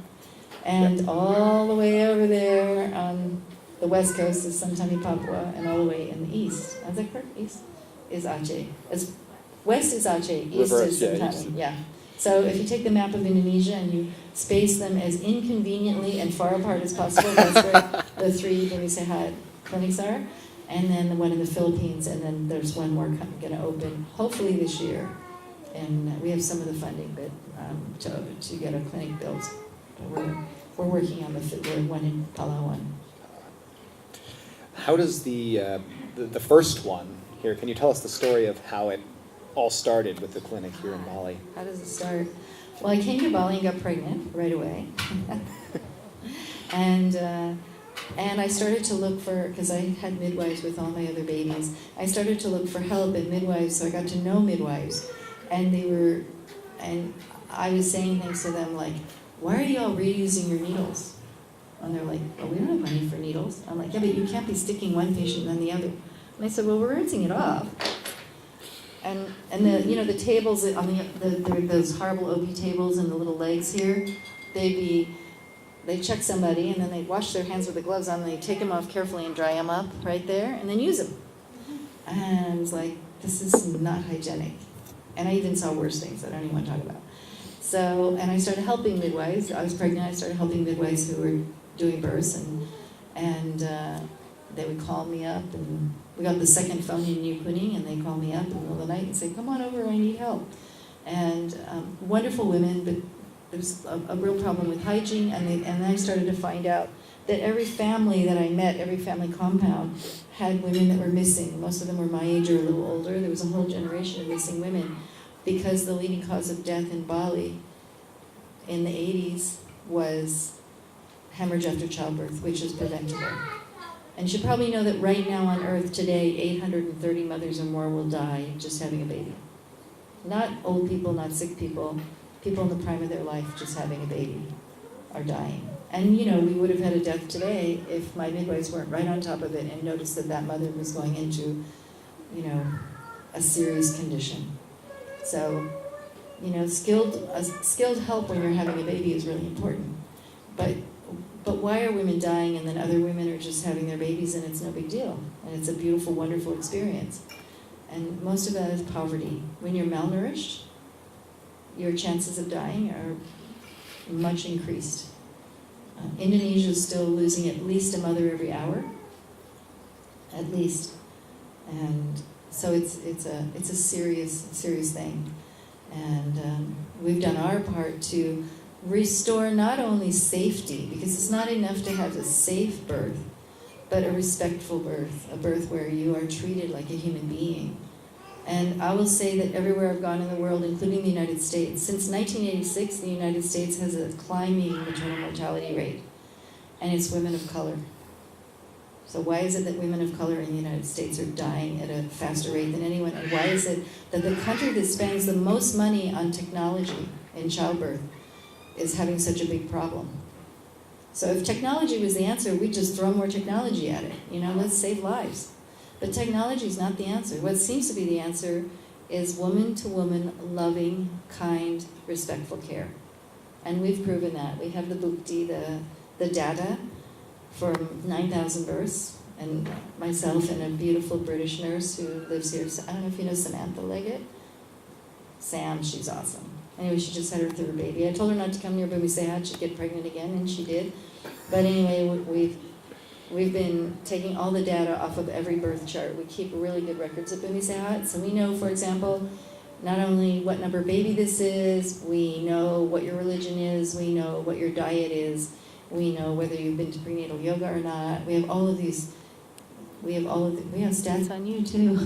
And all the way over there on the west coast is Sentani, Papua, and all the way in the east, is that correct? East is Aceh. West is Aceh, east is Sentani. Yeah. So if you take the map of Indonesia and you space them as inconveniently and far apart as possible, that's where the 3 Bumi Sehat clinics are. And then the one in the Philippines, and then there's one more going to open, hopefully this year. And we have some of the funding to get a clinic built. We're working on the one in Palawan. How does the first one here, can you tell us the story of how it all started with the clinic here in Bali? How does it start? Well, I came to Bali and got pregnant right away. And I started to look for, because I had midwives with all my other babies, I started to look for help in midwives, so I got to know midwives. And I was saying things to them like, why are you all reusing your needles? And they're like, well, we don't have money for needles. I'm like, yeah, but you can't be sticking one patient and then the other. And I said, well, we're rinsing it off. And the tables on those horrible OB tables and the little legs here, they'd check somebody, and then they'd wash their hands with the gloves on, and they'd take them off carefully and dry them up right there, and then use them. And I was like, this is not hygienic. And I even saw worse things that I don't even want to talk about. So, and I started helping midwives. I was pregnant, I started helping midwives who were doing births, and they would call me up, and we got the second phone in New Kuning, and they call me up in the middle of the night and say, come on over, I need help. And wonderful women, but there was a real problem with hygiene, and then I started to find out that every family that I met, every family compound, had women that were missing. Most of them were my age or a little older. There was a whole generation of missing women, because the leading cause of death in Bali in the 80s was hemorrhage after childbirth, which is preventable. And you should probably know that right now on Earth today, 830 mothers or more will die just having a baby. Not old people, not sick people. People in the prime of their life just having a baby are dying. And, we would have had a death today if my midwives weren't right on top of it and noticed that mother was going into, a serious condition. So, skilled help when you're having a baby is really important. But why are women dying and then other women are just having their babies and it's no big deal? And it's a beautiful, wonderful experience. And most of that is poverty. When you're malnourished, your chances of dying are much increased. Indonesia is still losing at least a mother every hour, at least, and so it's a serious thing. And we've done our part to restore not only safety, because it's not enough to have a safe birth, but a respectful birth, a birth where you are treated like a human being. And I will say that everywhere I've gone in the world, including the United States, since 1986, the United States has a climbing maternal mortality rate, and it's women of color. So why is it that women of color in the United States are dying at a faster rate than anyone? And why is it that the country that spends the most money on technology in childbirth is having such a big problem? So if technology was the answer, we'd just throw more technology at it. Let's save lives. But technology is not the answer. What seems to be the answer is woman-to-woman, loving, kind, respectful care. And we've proven that. We have the bukti, the data, for 9,000 births, and myself and a beautiful British nurse who lives here. I don't know if you know Samantha Leggett. Sam, she's awesome. Anyway, she just had her third baby. I told her not to come near Bumi Sehat, she'd get pregnant again, and she did. But anyway, we've been taking all the data off of every birth chart. We keep really good records at Bumi Sehat, so we know, for example, not only what number baby this is, we know what your religion is, we know what your diet is, we know whether you've been to prenatal yoga or not. We have all of these. We have stats on you too.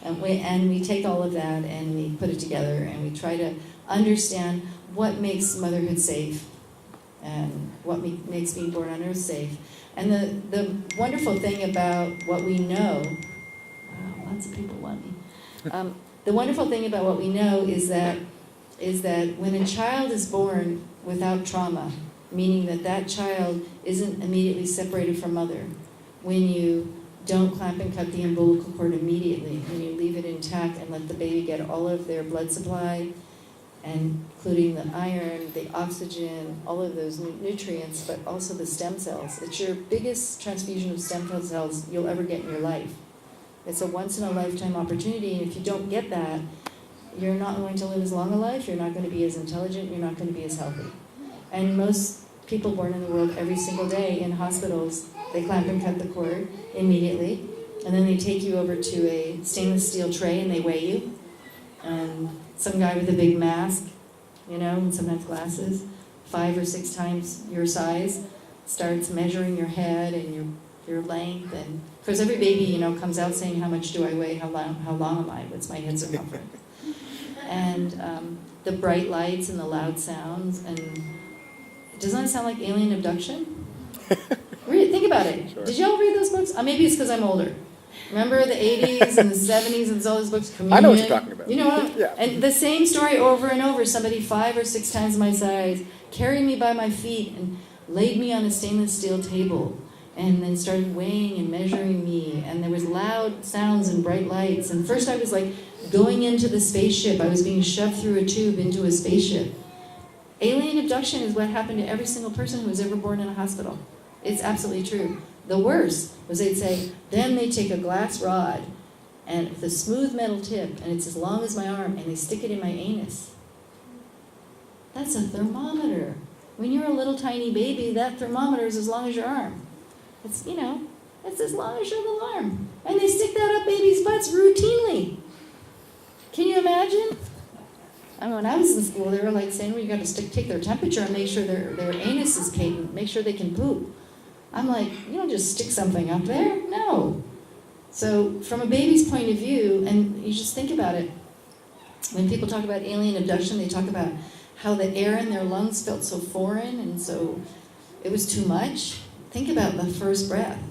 and we take all of that and we put it together and we try to understand what makes motherhood safe and what makes being born on earth safe. And the wonderful thing about what we know, wow, lots of people want me. The wonderful thing about what we know is that when a child is born without trauma, meaning that child isn't immediately separated from mother, when you don't clamp and cut the umbilical cord immediately, when you leave it intact and let the baby get all of their blood supply, and including the iron, the oxygen, all of those nutrients, but also the stem cells. It's your biggest transfusion of stem cells you'll ever get in your life. It's a once-in-a-lifetime opportunity, and if you don't get that, you're not going to live as long a life, you're not going to be as intelligent, you're not going to be as healthy. And most people born in the world every single day in hospitals, they clamp and cut the cord immediately, and then they take you over to a stainless steel tray and they weigh you. And some guy with a big mask, and sometimes glasses, 5 or 6 times your size, starts measuring your head and your length. And of course, every baby, comes out saying, how much do I weigh? How long am I? What's my head circumference? And the bright lights and the loud sounds, and doesn't that sound like alien abduction? Think about it. Sure. Did y'all read those books? Maybe it's because I'm older. Remember the 80s and the 70s and all those books? Communion? I know what you're talking about. You know what? Yeah. And the same story over and over. Somebody 5 or 6 times my size carried me by my feet and laid me on a stainless steel table and then started weighing and measuring me. And there was loud sounds and bright lights. And first I was like going into the spaceship. I was being shoved through a tube into a spaceship. Alien abduction is what happened to every single person who was ever born in a hospital. It's absolutely true. The worst was they'd say, then they take a glass rod and with a smooth metal tip, and it's as long as my arm, and they stick it in my anus. That's a thermometer. When you're a little tiny baby, that thermometer is as long as your arm. It's as long as your little arm. And they stick that up babies' butts routinely. Can you imagine? When I was in school, they were like saying, well, you got to take their temperature and make sure their anus is patent, make sure they can poop. I'm like, you don't just stick something up there. No. So from a baby's point of view, and you just think about it, when people talk about alien abduction, they talk about how the air in their lungs felt so foreign and so it was too much. Think about the first breath.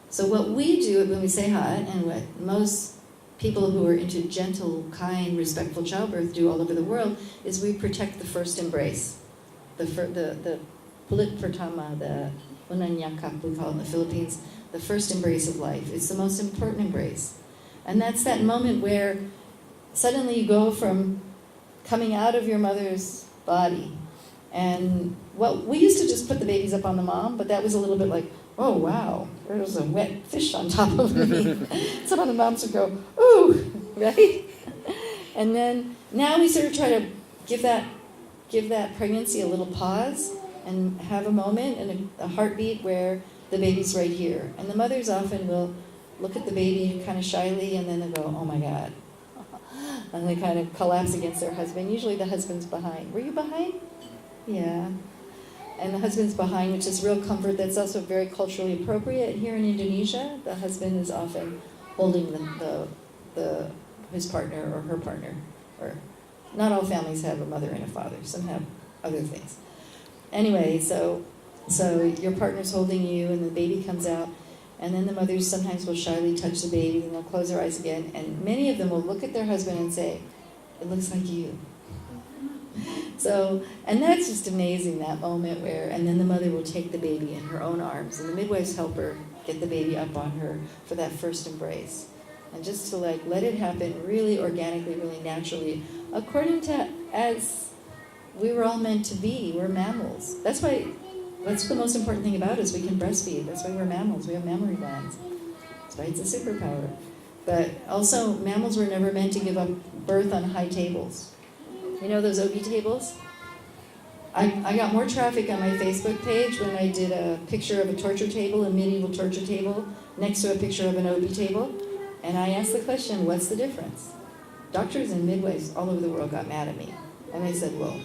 So what we do at Bumi Sehat, and what most people who are into gentle, kind, respectful childbirth do all over the world, is we protect the first embrace. The pulit pertama, the unanyakap, we call it in the Philippines, the first embrace of life. It's the most important embrace. And that's that moment where suddenly you go from coming out of your mother's body. And we used to just put the babies up on the mom, but that was a little bit like, oh wow, there's a wet fish on top of me. Some of the moms would go, ooh, right? And then now we sort of try to give that pregnancy a little pause and have a moment and a heartbeat where the baby's right here. And the mothers often will look at the baby kind of shyly and then they'll go, oh my God, And they kind of collapse against their husband. Usually the husband's behind. Were you behind? Yeah. And the husband's behind, which is real comfort. That's also very culturally appropriate. Here in Indonesia, the husband is often holding his partner or her partner. Or not all families have a mother and a father. Some have other things. Anyway, so your partner's holding you, and the baby comes out, and then the mothers sometimes will shyly touch the baby, and they'll close their eyes again, and many of them will look at their husband and say, "It looks like you." So, and that's just amazing, that moment where, and then the mother will take the baby in her own arms, and the midwives help her get the baby up on her for that first embrace. And just to let it happen really organically, really naturally, according to as we were all meant to be. We're mammals. That's the most important thing about us. We can breastfeed. That's why we're mammals. We have mammary glands. That's why it's a superpower. But also, mammals were never meant to give up birth on high tables. You know those OB tables? I got more traffic on my Facebook page when I did a picture of a torture table, a medieval torture table, next to a picture of an OB table. And I asked the question, what's the difference? Doctors and midwives all over the world got mad at me. And they said, well,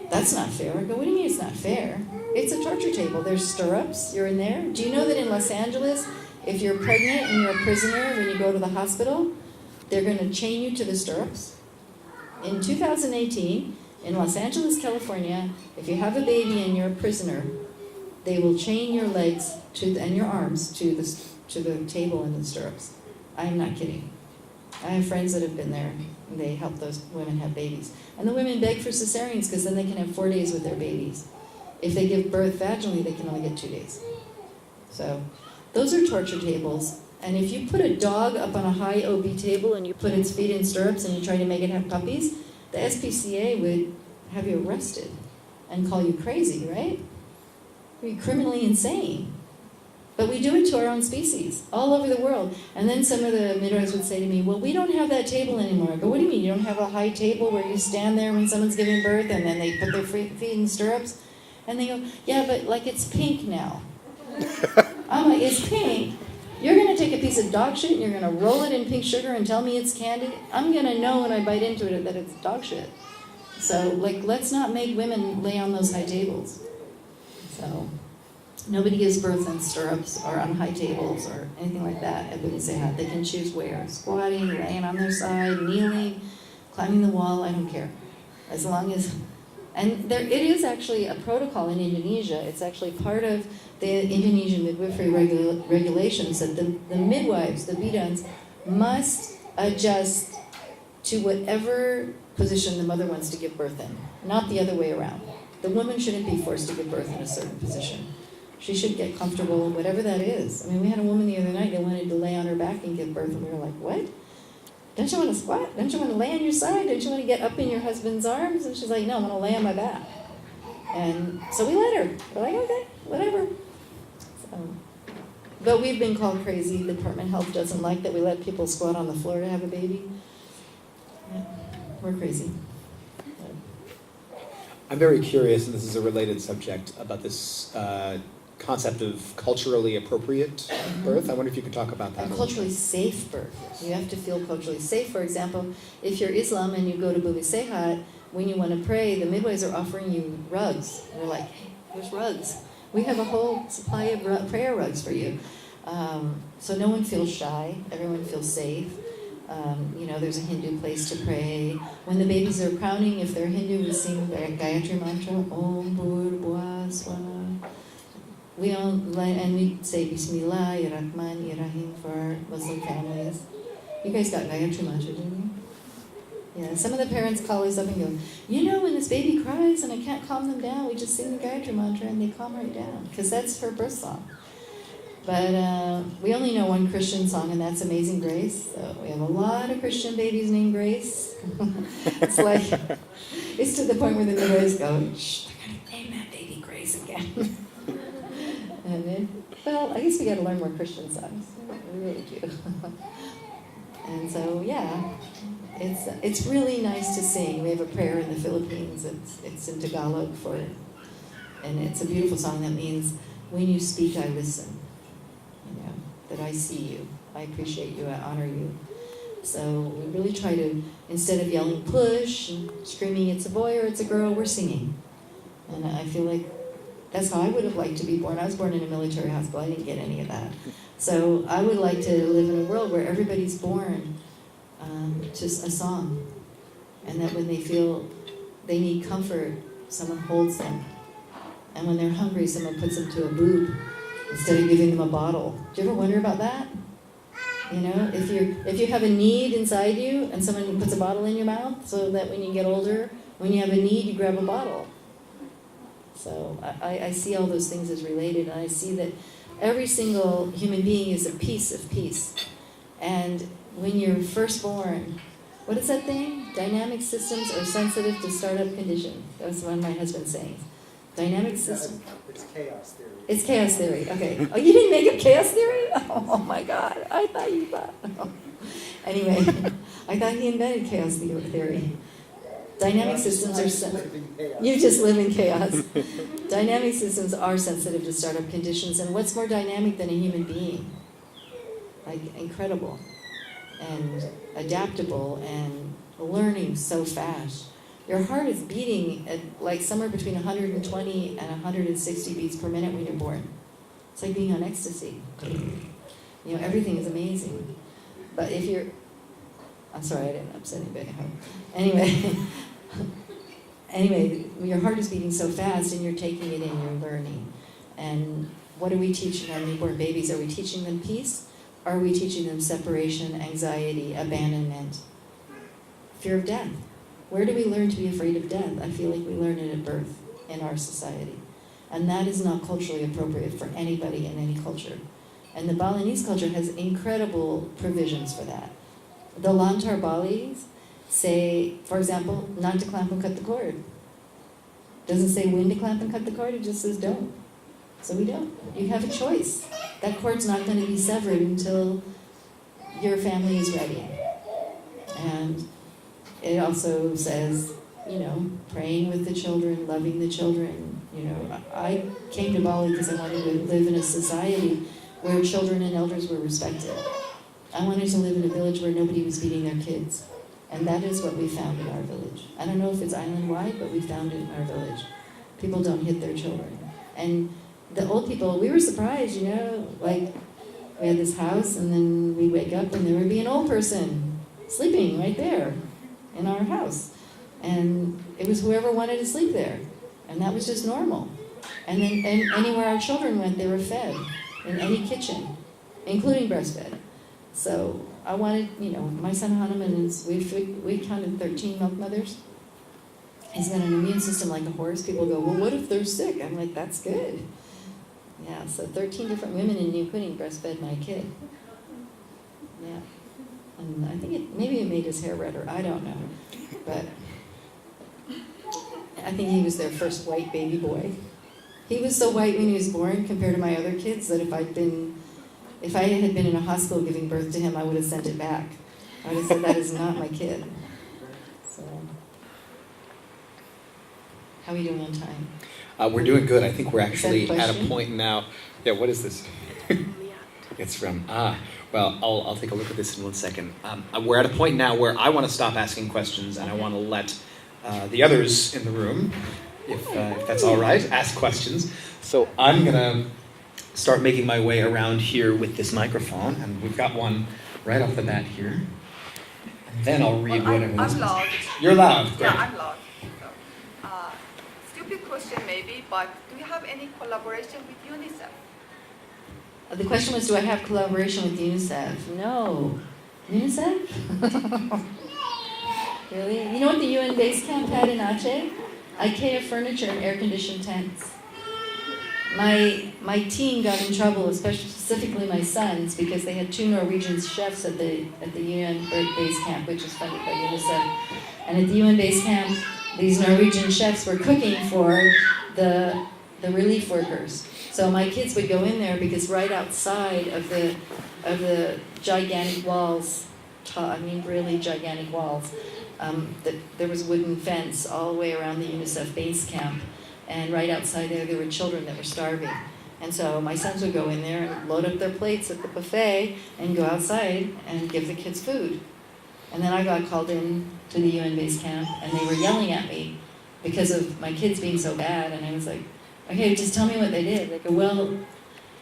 that's not fair. I go, what do you mean it's not fair? It's a torture table. There's stirrups. You're in there. Do you know that in Los Angeles, if you're pregnant and you're a prisoner, when you go to the hospital, they're going to chain you to the stirrups? In 2018, in Los Angeles, California, if you have a baby and you're a prisoner, they will chain your legs and your arms to the table in the stirrups. I am not kidding. I have friends that have been there, and they help those women have babies. And the women beg for cesareans because then they can have 4 days with their babies. If they give birth vaginally, they can only get 2 days. So those are torture tables. And if you put a dog up on a high OB table and you put its feet in stirrups and you try to make it have puppies, the SPCA would have you arrested and call you crazy, right? You're criminally insane. But we do it to our own species, all over the world. And then some of the midwives would say to me, well, we don't have that table anymore. I go, what do you mean? You don't have a high table where you stand there when someone's giving birth and then they put their feet in stirrups? And they go, yeah, but like it's pink now. I'm like, it's pink? You're going to take a piece of dog shit and you're going to roll it in pink sugar and tell me it's candy? I'm going to know when I bite into it that it's dog shit. So, let's not make women lay on those high tables. So, nobody gives birth in stirrups or on high tables or anything like that at Bumi Sehat. They can choose where. Squatting, laying on their side, kneeling, climbing the wall, I don't care. As long as... And it is actually a protocol in Indonesia. It's actually part of the Indonesian midwifery regulations that the midwives, the bidans, must adjust to whatever position the mother wants to give birth in, not the other way around. The woman shouldn't be forced to give birth in a certain position. She should get comfortable, whatever that is. I mean, we had a woman the other night that wanted to lay on her back and give birth, and we were like, what? Don't you want to squat? Don't you want to lay on your side? Don't you want to get up in your husband's arms? And she's like, no, I want to lay on my back. And so we let her. We're like, okay, whatever. But we've been called crazy. The Department of Health doesn't like that we let people squat on the floor to have a baby. Yeah, we're crazy. I'm very curious, and this is a related subject, about this concept of culturally appropriate birth. I wonder if you could talk about that. And culturally safe birth. You have to feel culturally safe. For example, if you're Islam and you go to Bumi Sehat, when you want to pray, the midwives are offering you rugs. They're like, hey, here's rugs. We have a whole supply of prayer rugs for you. So no one feels shy. Everyone feels safe. There's a Hindu place to pray. When the babies are crowning, if they're Hindu, we sing Gayatri mantra, Om Bhur Bhuva Swaha. And we say Bismillah, Rahman, Rahim for our Muslim families. You guys got Gayatri mantra, didn't you? Yeah, some of the parents call us up and go, when this baby cries and I can't calm them down, we just sing the Gayatri mantra and they calm right down, because that's her birth song. But we only know one Christian song, and that's Amazing Grace. So we have a lot of Christian babies named Grace. It's to the point where the midwives go, shh, they're going to name that baby Grace again. And then, I guess we got to learn more Christian songs. We really do. And so, yeah, it's really nice to sing. We have a prayer in the Philippines. It's in Tagalog and it's a beautiful song that means, when you speak, I listen. That I see you, I appreciate you, I honor you. So we really try to, instead of yelling push and screaming it's a boy or it's a girl, we're singing. And I feel like that's how I would have liked to be born. I was born in a military hospital. I didn't get any of that. So I would like to live in a world where everybody's born to a song. And that when they feel they need comfort, someone holds them. And when they're hungry, someone puts them to a boob instead of giving them a bottle. Do you ever wonder about that? You know, if you have a need inside you and someone puts a bottle in your mouth so that when you get older, when you have a need, you grab a bottle. So I see all those things as related, and I see that every single human being is a piece of peace. And when you're first born, what is that thing? Dynamic systems are sensitive to startup conditions. That was one of my husband's sayings. Dynamic systems. It's chaos theory. It's chaos theory. Okay. Oh, you didn't make up chaos theory? Oh my God. I thought you thought. Anyway, I thought he invented chaos theory. Dynamic systems are you just live in chaos. Dynamic systems are sensitive to startup conditions, and what's more dynamic than a human being? Like incredible and adaptable and learning so fast. Your heart is beating at like somewhere between 120 and 160 beats per minute when you're born. It's like being on ecstasy. You know, everything is amazing. But if you're, I'm sorry, I didn't upset anybody. Anyway, your heart is beating so fast and you're taking it in, you're learning. And what are we teaching our newborn babies? Are we teaching them peace? Or are we teaching them separation, anxiety, abandonment, fear of death? Where do we learn to be afraid of death? I feel like we learn it at birth in our society. And that is not culturally appropriate for anybody in any culture. And the Balinese culture has incredible provisions for that. The Lantar Balis say, for example, not to clamp and cut the cord. Doesn't say when to clamp and cut the cord, it just says don't. So we don't. You have a choice. That cord's not going to be severed until your family is ready. And it also says, you know, praying with the children, loving the children. You know, I came to Bali because I wanted to live in a society where children and elders were respected. I wanted to live in a village where nobody was beating their kids. And that is what we found in our village. I don't know if it's island-wide, but we found it in our village. People don't hit their children. And the old people, we were surprised, you know, like we had this house and then we'd wake up and there would be an old person sleeping right there in our house. And it was whoever wanted to sleep there. And that was just normal. And then anywhere our children went, they were fed in any kitchen, including breastfed. So I wanted, you know, my son Hanuman we counted 13 milk mothers. He's got an immune system like a horse. People go, well, what if they're sick? I'm like, that's good. Yeah, so 13 different women in New Queen breastfed my kid. Yeah. And I think maybe it made his hair redder. I don't know. But I think he was their first white baby boy. He was so white when he was born compared to my other kids that if I had been in a hospital giving birth to him, I would have sent it back. I would have said, that is not my kid. So, how are we doing on time? We're doing good. I think we're actually a at a point now. Yeah, what is this? It's from, well, I'll take a look at this in 1 second. We're at a point now where I want to stop asking questions and I want to let the others in the room, if that's all right, ask questions. So I'm going to start making my way around here with this microphone, and we've got one right off the bat here. And then I'll read whatever this is. I'm loud. You're loud. Great. Yeah, I'm loud. So, stupid question maybe, but do you have any collaboration with UNICEF? The question was, do I have collaboration with UNICEF? No. UNICEF? Really? You know what the UN base camp had in Aceh? IKEA furniture and air-conditioned tents. My team got in trouble, specifically my sons, because they had 2 Norwegian chefs at the UN base camp, which is funded by UNICEF. And at the UN base camp, these Norwegian chefs were cooking for the relief workers. So my kids would go in there because right outside of the gigantic walls, really gigantic walls, there was a wooden fence all the way around the UNICEF base camp. And right outside there were children that were starving. And so my sons would go in there and load up their plates at the buffet and go outside and give the kids food. And then I got called in to the UN base camp, and they were yelling at me because of my kids being so bad. And I was like, okay, just tell me what they did. They go, well,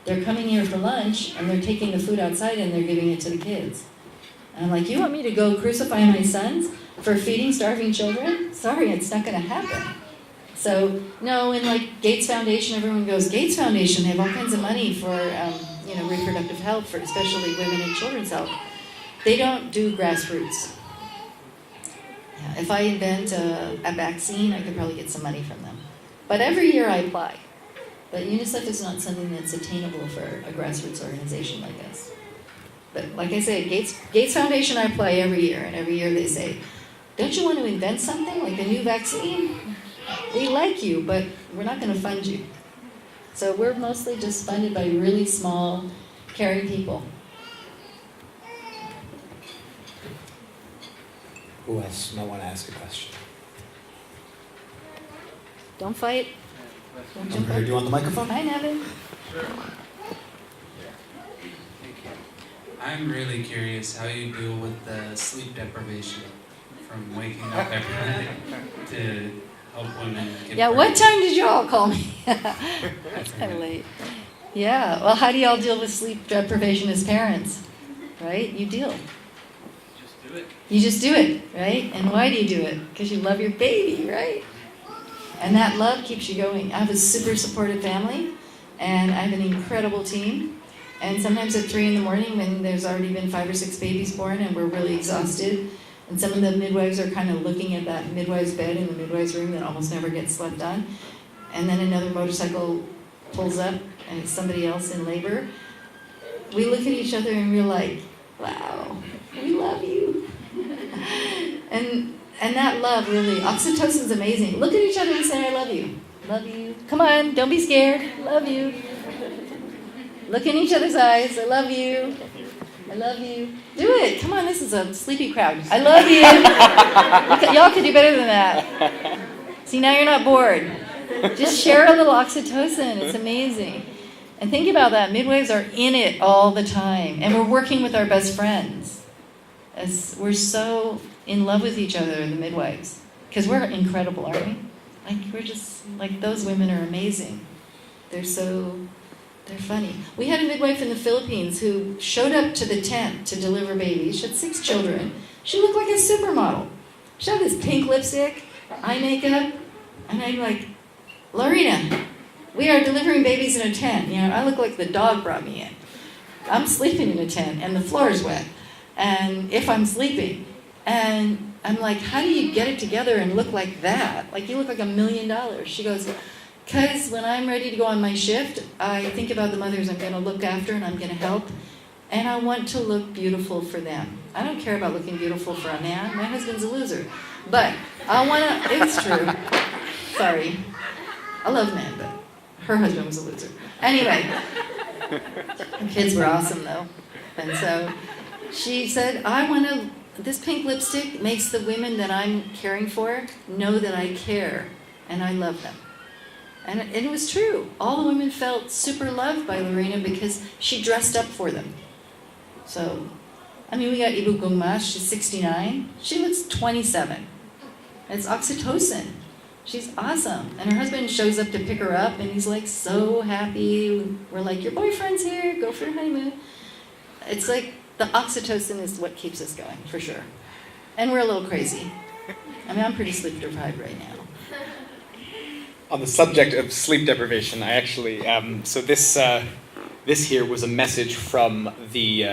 they're coming here for lunch, and they're taking the food outside, and they're giving it to the kids. And I'm like, you want me to go crucify my sons for feeding starving children? Sorry, it's not going to happen. So, no, in like Gates Foundation, everyone goes, Gates Foundation, they have all kinds of money for reproductive health, for especially women and children's health. They don't do grassroots. Yeah, if I invent a vaccine, I could probably get some money from them. But every year I apply. But UNICEF is not something that's attainable for a grassroots organization like us. But like I say, Gates Foundation, I apply every year, and every year they say, don't you want to invent something, like a new vaccine? We like you, but we're not going to fund you. So we're mostly just funded by really small, caring people. Who else might want to ask a question? Don't fight. Don't jump Do up. you want the microphone? Hi, Nevin. Sure. I'm really curious how you deal with the sleep deprivation from waking up every night to help women get Yeah, what pregnant. time did you all call me? That's kind of late. Yeah, well, how do y'all deal with sleep deprivation as parents? Right? You deal. Just do it. You just do it, right? And why do you do it? Because you love your baby, right? And that love keeps you going. I have a super supportive family, and I have an incredible team. And sometimes at 3 a.m, when there's already been 5 or 6 babies born and we're really exhausted, and some of the midwives are kind of looking at that midwife's bed in the midwife's room that almost never gets slept on, and then another motorcycle pulls up and it's somebody else in labor, we look at each other and we're like, wow, we love you. and that love really, oxytocin's amazing. Look at each other and say, I love you. Love you. Come on, don't be scared. Love you. Look in each other's eyes. I love you. I love you. Do it. Come on, this is a sleepy crowd. I love you. Y'all can do better than that. See, now you're not bored. Just share a little oxytocin. It's amazing. And think about that. Midwives are in it all the time. And we're working with our best friends. As we're so in love with each other, the midwives. Because we're incredible, aren't we? Like, we're just, like, those women are amazing. They're funny. We had a midwife in the Philippines who showed up to the tent to deliver babies. She had 6 children. She looked like a supermodel. She had this pink lipstick, eye makeup, and I'm like, Lorena, we are delivering babies in a tent. You know, I look like the dog brought me in. I'm sleeping in a tent, and the floor is wet. And if I'm sleeping, and I'm like, how do you get it together and look like that? Like, you look like $1 million. She goes, because when I'm ready to go on my shift, I think about the mothers I'm going to look after and I'm going to help. And I want to look beautiful for them. I don't care about looking beautiful for a man. My husband's a loser. But I want to, it's true. Sorry. I love men, but her husband was a loser. Anyway, her kids were awesome though. And so she said, this pink lipstick makes the women that I'm caring for know that I care and I love them. And it was true. All the women felt super loved by Lorena because she dressed up for them. So, I mean, we got Ibu Gungmas, she's 69. She looks 27. It's oxytocin. She's awesome. And her husband shows up to pick her up, and he's like so happy. We're like, your boyfriend's here, go for your honeymoon. It's like the oxytocin is what keeps us going, for sure. And we're a little crazy. I mean, I'm pretty sleep deprived right now. On the subject of sleep deprivation, I actually so this here was a message from the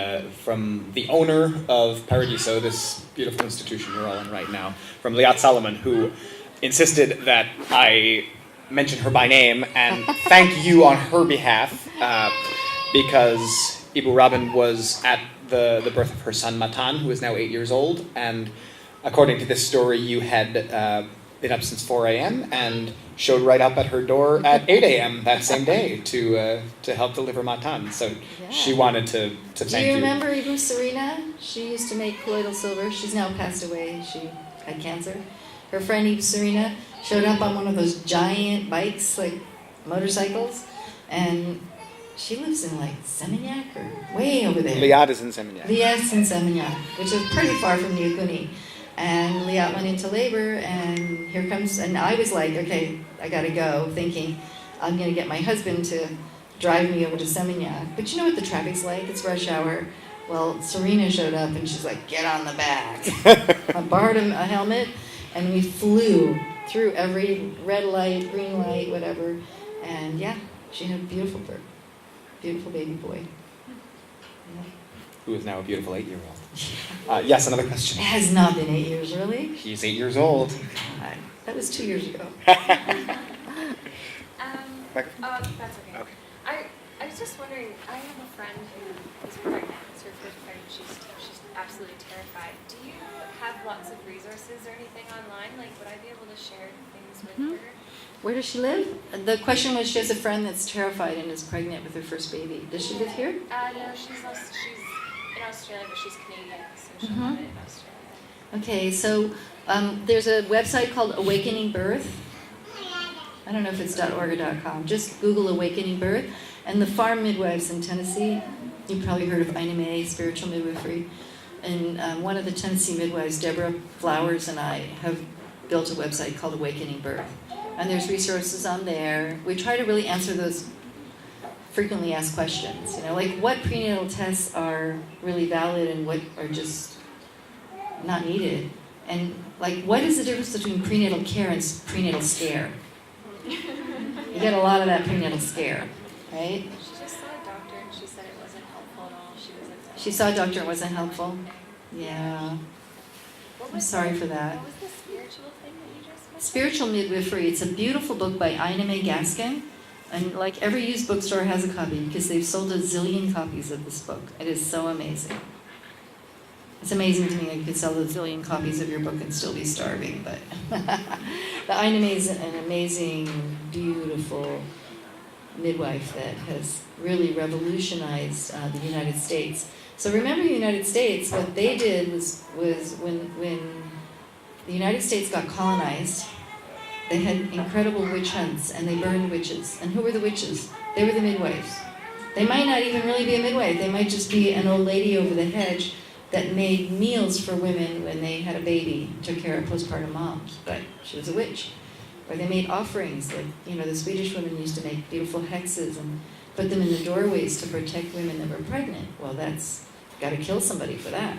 owner of Paradiso, this beautiful institution we're all in right now, from Liat Salomon, who insisted that I mention her by name and thank you on her behalf because Ibu Robin was at the birth of her son Matan, who is now 8 years old, and according to this story, you had been up since 4 a.m. and showed right up at her door at 8 a.m. that same day to help deliver Matan. So Yeah. she wanted to thank you. Do you remember Ibu Serena? She used to make colloidal silver. She's now passed away. She had cancer. Her friend Ibu Serena showed up on one of those giant bikes, like motorcycles, and she lives in like Seminyak or way over there. Liat is in Seminyak. Liat's in Seminyak, which is pretty far from Niukuni. And Liat went into labor, and here comes, and I was like, okay, I gotta go, thinking I'm gonna get my husband to drive me over to Seminyak. But you know what the traffic's like? It's rush hour. Well, Serena showed up, and she's like, get on the back. I borrowed him a helmet, and we flew through every red light, green light, whatever. And yeah, she had a beautiful bird, beautiful baby boy. Yeah. Who is now a beautiful 8-year-old. Yes, another question. It has not been 8 years, really? He's 8 years old. God, that was 2 years ago. That's okay. I was just wondering, I have a friend who is pregnant. It's her first pregnancy. She's absolutely terrified. Do you have lots of resources or anything online? Like, would I be able to share things with her? Where does she live? The question was, she has a friend that's terrified and is pregnant with her first baby. Does she live here? No, she's in Australia, but she's Canadian, so she'll have it in Australia. Okay, so there's a website called Awakening Birth. I don't know if it's .org or .com. Just Google Awakening Birth. And the farm midwives in Tennessee, you've probably heard of Ina May, spiritual midwifery. And one of the Tennessee midwives, Deborah Flowers, and I have built a website called Awakening Birth. And there's resources on there. We try to really answer those frequently asked questions. You know, like what prenatal tests are really valid and what are just not needed. And like, what is the difference between prenatal care and prenatal scare? You get a lot of that prenatal scare, right? She just saw a doctor and she said it wasn't helpful at all. She saw a doctor and it wasn't helpful? Yeah. I'm sorry for that. What was the spiritual thing that you just mentioned? Spiritual Midwifery. It's a beautiful book by Ina May Gaskin. And like every used bookstore has a copy because they've sold a zillion copies of this book. It is so amazing. It's amazing to me that you could sell a zillion copies of your book and still be starving. But the Ina May is an amazing, beautiful midwife that has really revolutionized the United States. So remember the United States, what they did was when the United States got colonized, they had incredible witch hunts and they burned witches. And who were the witches? They were the midwives. They might not even really be a midwife. They might just be an old lady over the hedge that made meals for women when they had a baby, took care of postpartum moms, but she was a witch. Or they made offerings, like, you know, the Swedish women used to make beautiful hexes and put them in the doorways to protect women that were pregnant. Well, that's, got to kill somebody for that.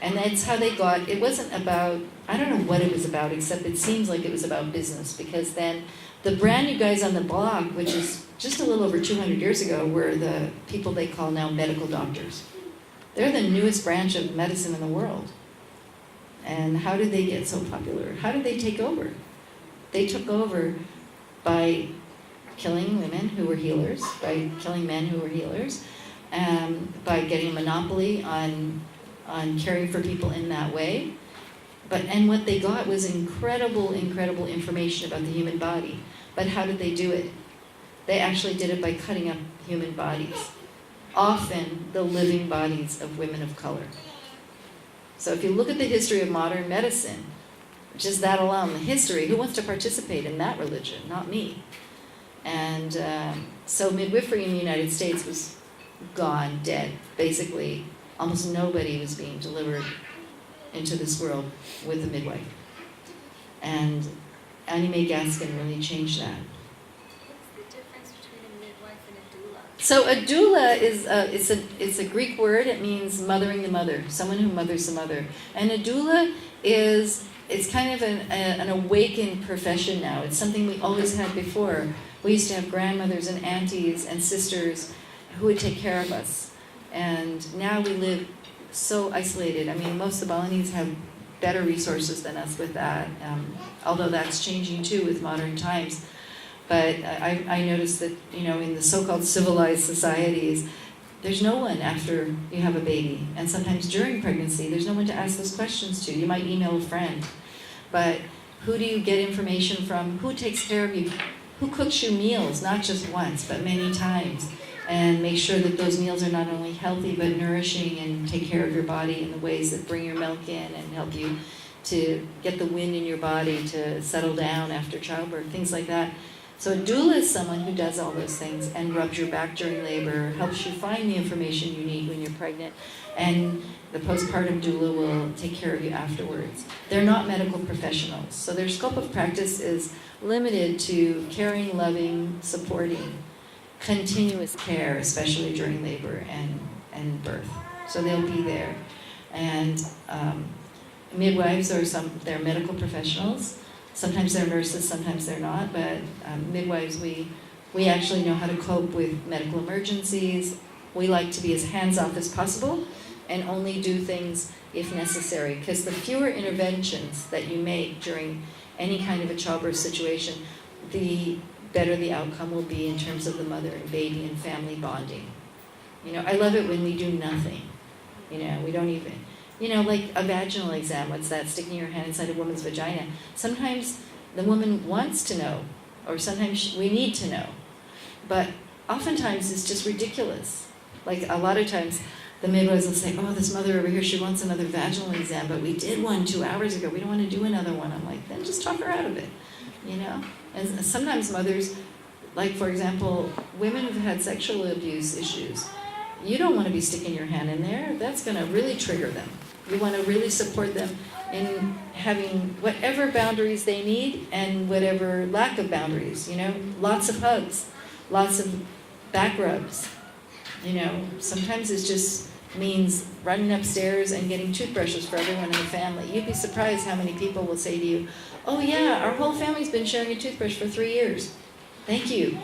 And that's how they got, it wasn't about, I don't know what it was about, except it seems like it was about business, because then the brand new guys on the block, which is just a little over 200 years ago, were the people they call now medical doctors. They're the newest branch of medicine in the world. And how did they get so popular? How did they take over? They took over by killing women who were healers, by killing men who were healers, by getting a monopoly on caring for people in that way. And what they got was incredible, incredible information about the human body. But how did they do it? They actually did it by cutting up human bodies. Often the living bodies of women of color. So if you look at the history of modern medicine, just that alone, the history, who wants to participate in that religion? Not me. And so midwifery in the United States was gone, dead. Basically, almost nobody was being delivered into this world with a midwife. And Ina May Gaskin really changed that. So a doula is it's a Greek word. It means mothering the mother, someone who mothers the mother. And a doula it's kind of an awakened profession now. It's something we always had before. We used to have grandmothers and aunties and sisters who would take care of us. And now we live so isolated. I mean, most of the Balinese have better resources than us with that, although that's changing too with modern times. But I noticed that, you know, in the so-called civilized societies, there's no one after you have a baby. And sometimes during pregnancy, there's no one to ask those questions to. You might email a friend. But who do you get information from? Who takes care of you? Who cooks you meals, not just once, but many times? And make sure that those meals are not only healthy, but nourishing and take care of your body in the ways that bring your milk in and help you to get the wind in your body to settle down after childbirth, things like that. So a doula is someone who does all those things and rubs your back during labor, helps you find the information you need when you're pregnant, and the postpartum doula will take care of you afterwards. They're not medical professionals, so their scope of practice is limited to caring, loving, supporting, continuous care, especially during labor and birth. So they'll be there. And midwives they're medical professionals. Sometimes they're nurses, sometimes they're not, but midwives, we actually know how to cope with medical emergencies. We like to be as hands-off as possible and only do things if necessary, because the fewer interventions that you make during any kind of a childbirth situation, the better the outcome will be in terms of the mother and baby and family bonding. I love it when we do nothing. We don't even, like a vaginal exam, what's that, sticking your hand inside a woman's vagina. Sometimes the woman wants to know, or sometimes we need to know. But oftentimes it's just ridiculous. Like a lot of times the midwives will say, oh, this mother over here, she wants another vaginal exam, but we did one 2 hours ago. We don't want to do another one. I'm like, then just talk her out of it, And sometimes mothers, like for example, women who've had sexual abuse issues, you don't want to be sticking your hand in there. That's going to really trigger them. You want to really support them in having whatever boundaries they need and whatever lack of boundaries, lots of hugs, lots of back rubs. Sometimes it just means running upstairs and getting toothbrushes for everyone in the family. You'd be surprised how many people will say to you, oh yeah, our whole family's been sharing a toothbrush for 3 years. Thank you.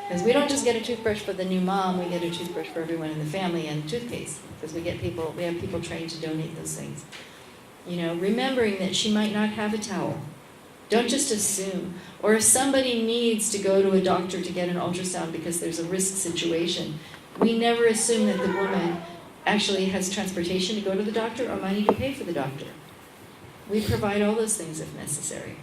Because we don't just get a toothbrush for the new mom, we get a toothbrush for everyone in the family and toothpaste. Because we have people trained to donate those things. Remembering that she might not have a towel. Don't just assume. Or if somebody needs to go to a doctor to get an ultrasound because there's a risk situation, we never assume that the woman actually has transportation to go to the doctor or money to pay for the doctor. We provide all those things if necessary.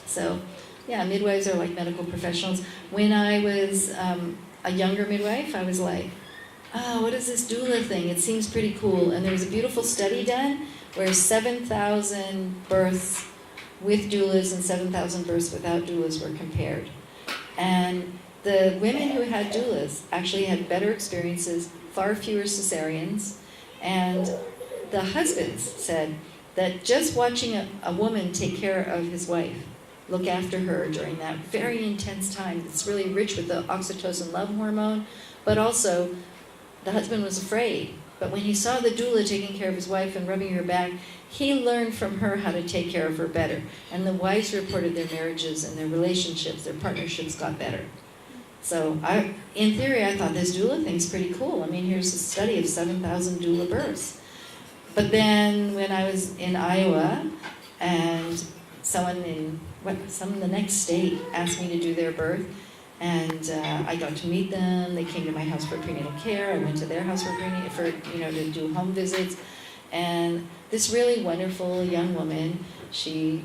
So, yeah, midwives are like medical professionals. When I was a younger midwife, I was like, oh, what is this doula thing? It seems pretty cool. And there was a beautiful study done where 7,000 births with doulas and 7,000 births without doulas were compared. And the women who had doulas actually had better experiences, far fewer cesareans, and the husbands said that just watching a woman take care of his wife, look after her during that very intense time, it's really rich with the oxytocin love hormone, but also the husband was afraid. But when he saw the doula taking care of his wife and rubbing her back, he learned from her how to take care of her better. And the wives reported their marriages and their relationships, their partnerships got better. So in theory, I thought this doula thing's pretty cool. I mean, here's a study of 7,000 doula births. But then when I was in Iowa and someone in the next state asked me to do their birth, and I got to meet them. They came to my house for prenatal care. I went to their house to do home visits. And this really wonderful young woman, she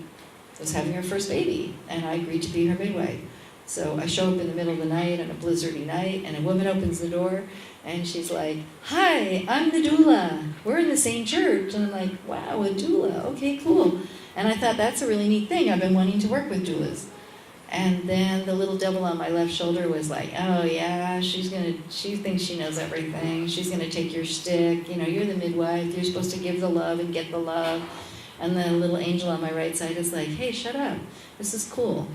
was having her first baby, and I agreed to be her midwife. So I show up in the middle of the night on a blizzardy night, and a woman opens the door, and she's like, hi, I'm the doula. We're in the same church. And I'm like, wow, a doula. Okay, cool. And I thought, that's a really neat thing. I've been wanting to work with doulas. And then the little devil on my left shoulder was like, oh yeah, she thinks she knows everything. She's going to take your shtick. You're the midwife. You're supposed to give the love and get the love. And the little angel on my right side is like, hey, shut up. This is cool.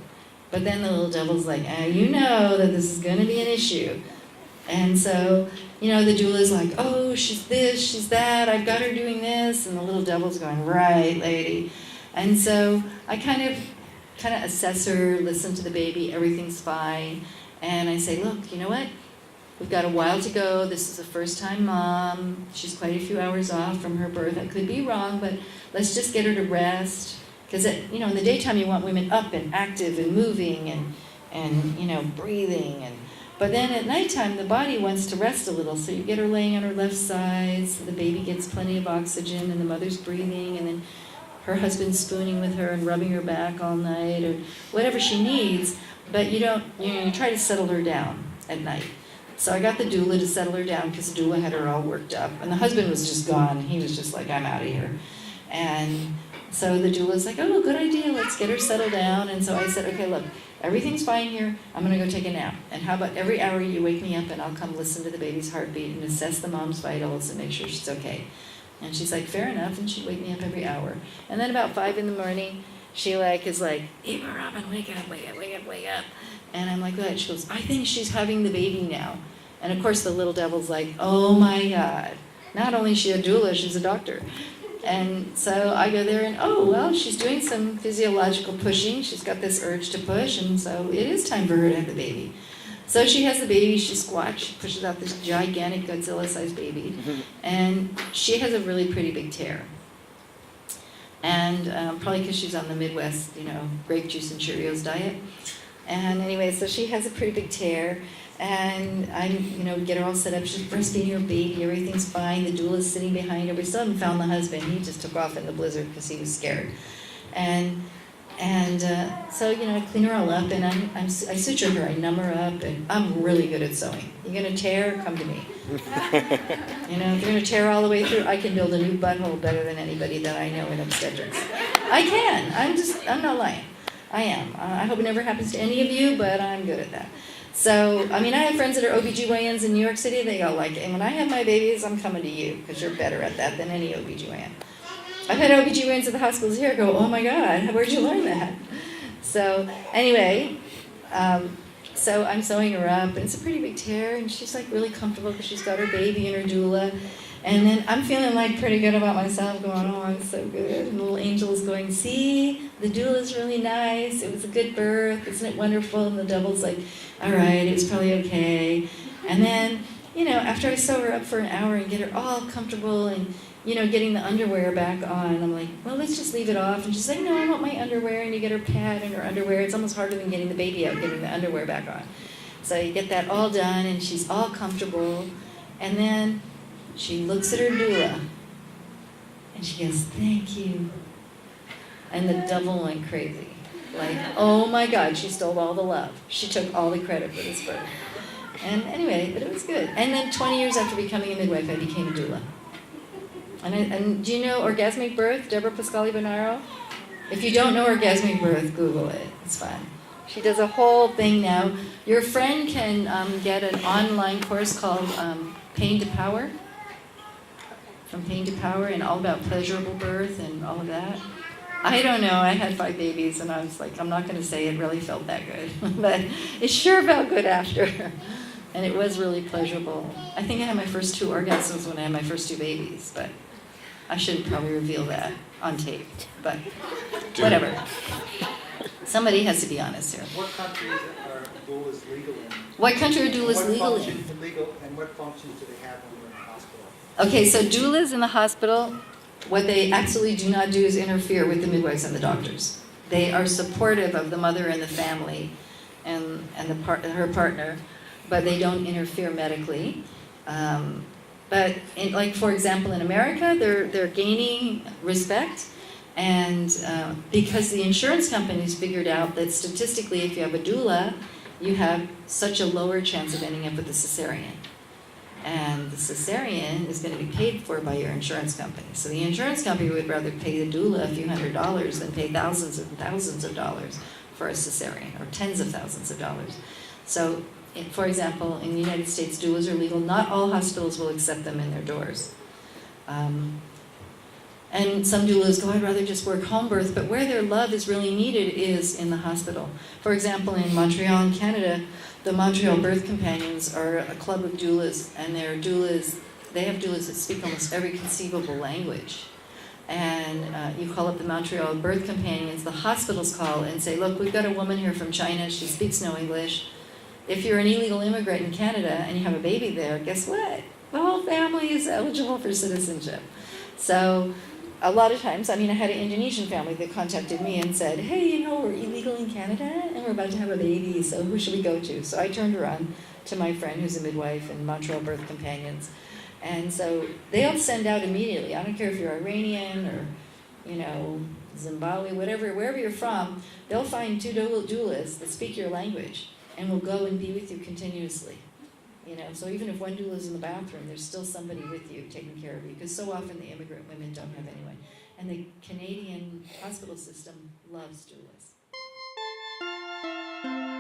But then the little devil's like, you know that this is going to be an issue. And so, the doula's like, oh, she's this, she's that. I've got her doing this. And the little devil's going, right, lady. And so I kind of assess her, listen to the baby, everything's fine. And I say, look, you know what? We've got a while to go. This is a first-time mom. She's quite a few hours off from her birth. I could be wrong, but let's just get her to rest. Because, in the daytime, you want women up and active and moving and breathing. But then at nighttime, the body wants to rest a little. So you get her laying on her left side, so the baby gets plenty of oxygen, and the mother's breathing, and then her husband's spooning with her and rubbing her back all night, or whatever she needs, but you try to settle her down at night. So I got the doula to settle her down because the doula had her all worked up, and the husband was just gone. He was just like, I'm out of here. And so the doula's like, oh, good idea, let's get her settled down. And so I said, okay, look, everything's fine here, I'm going to go take a nap. And how about every hour you wake me up and I'll come listen to the baby's heartbeat and assess the mom's vitals and make sure she's okay. And she's like, fair enough, and she'd wake me up every hour. And then about 5 in the morning, she is like, Ibu Robin, wake up, wake up, wake up, wake up. And I'm like, what? She goes, I think she's having the baby now. And of course the little devil's like, oh my God. Not only is she a doula, she's a doctor. And so I go there and, oh, well, she's doing some physiological pushing. She's got this urge to push, and so it is time for her to have the baby. So she has the baby, she squats, she pushes out this gigantic Godzilla-sized baby, and she has a really pretty big tear. And probably because she's on the Midwest, grape juice and Cheerios diet. And anyway, so she has a pretty big tear, and I, get her all set up. She's breastfeeding her baby, everything's fine. The doula's sitting behind her. We still haven't found the husband. He just took off in the blizzard because he was scared. And so, I clean her all up, and I suture her, I numb her up, and I'm really good at sewing. You're going to tear, come to me. If you're going to tear all the way through, I can build a new butthole better than anybody that I know in obstetrics. I can. I'm not lying. I am. I hope it never happens to any of you, but I'm good at that. So, I have friends that are OBGYNs in New York City. They go like, and when I have my babies, I'm coming to you, because you're better at that than any OBGYN. I've had OBGYNs at the hospitals here go, oh my God, where'd you learn that? So anyway, so I'm sewing her up, and it's a pretty big tear, and she's really comfortable because she's got her baby and her doula. And then I'm feeling pretty good about myself, going, oh, I'm so good. And the little angel's going, see, the doula's really nice. It was a good birth. Isn't it wonderful? And the devil's like, all right, it was probably okay. And then, after I sew her up for an hour and get her all comfortable and, getting the underwear back on, I'm like, well, let's just leave it off. And she's like, no, I want my underwear. And you get her pad and her underwear. It's almost harder than getting the baby out, getting the underwear back on. So you get that all done, and she's all comfortable. And then she looks at her doula, and she goes, thank you. And the devil went crazy. Oh my God, she stole all the love. She took all the credit for this birth. And anyway, but it was good. And then 20 years after becoming a midwife, I became a doula. And do you know orgasmic birth, Deborah Pascali-Bonaro? If you don't know orgasmic birth, Google it. It's fun. She does a whole thing now. Your friend can get an online course called Pain to Power. From Pain to Power, and all about pleasurable birth and all of that. I don't know. I had 5 babies, and I was like, I'm not going to say it really felt that good. But it sure felt good after. And it was really pleasurable. I think I had my first 2 orgasms when I had my first 2 babies, but I shouldn't probably reveal that on tape. But whatever. Somebody has to be honest here. What countries are doulas legal in? What country are doulas legal in? And what functions do they have when they're in the hospital? Okay, so doulas in the hospital, what they absolutely do not do is interfere with the midwives and the doctors. They are supportive of the mother and the family and her partner, but they don't interfere medically. But for example, in America, they're gaining respect, and because the insurance companies figured out that statistically, if you have a doula, you have such a lower chance of ending up with a cesarean. And the cesarean is going to be paid for by your insurance company. So the insurance company would rather pay the doula a few $100s than pay thousands and thousands of dollars for a cesarean, or tens of thousands of dollars. So, for example, in the United States, doulas are legal. Not all hospitals will accept them in their doors. And some doulas go, I'd rather just work home birth, but where their love is really needed is in the hospital. For example, in Montreal, in Canada, the Montreal Birth Companions are a club of doulas, and they have doulas that speak almost every conceivable language. And you call up the Montreal Birth Companions, the hospitals call and say, look, we've got a woman here from China, she speaks no English. If you're an illegal immigrant in Canada and you have a baby there, guess what? The whole family is eligible for citizenship. So a lot of times, I had an Indonesian family that contacted me and said, hey, we're illegal in Canada and we're about to have a baby, so who should we go to? So I turned her on to my friend who's a midwife and Montreal Birth Companions. And so they'll send out immediately. I don't care if you're Iranian or, Zimbabwe, wherever you're from, they'll find 2 doulas that speak your language and will go and be with you continuously. So even if one doula is in the bathroom, there's still somebody with you taking care of you, because so often the immigrant women don't have anyone. And the Canadian hospital system loves doulas. you.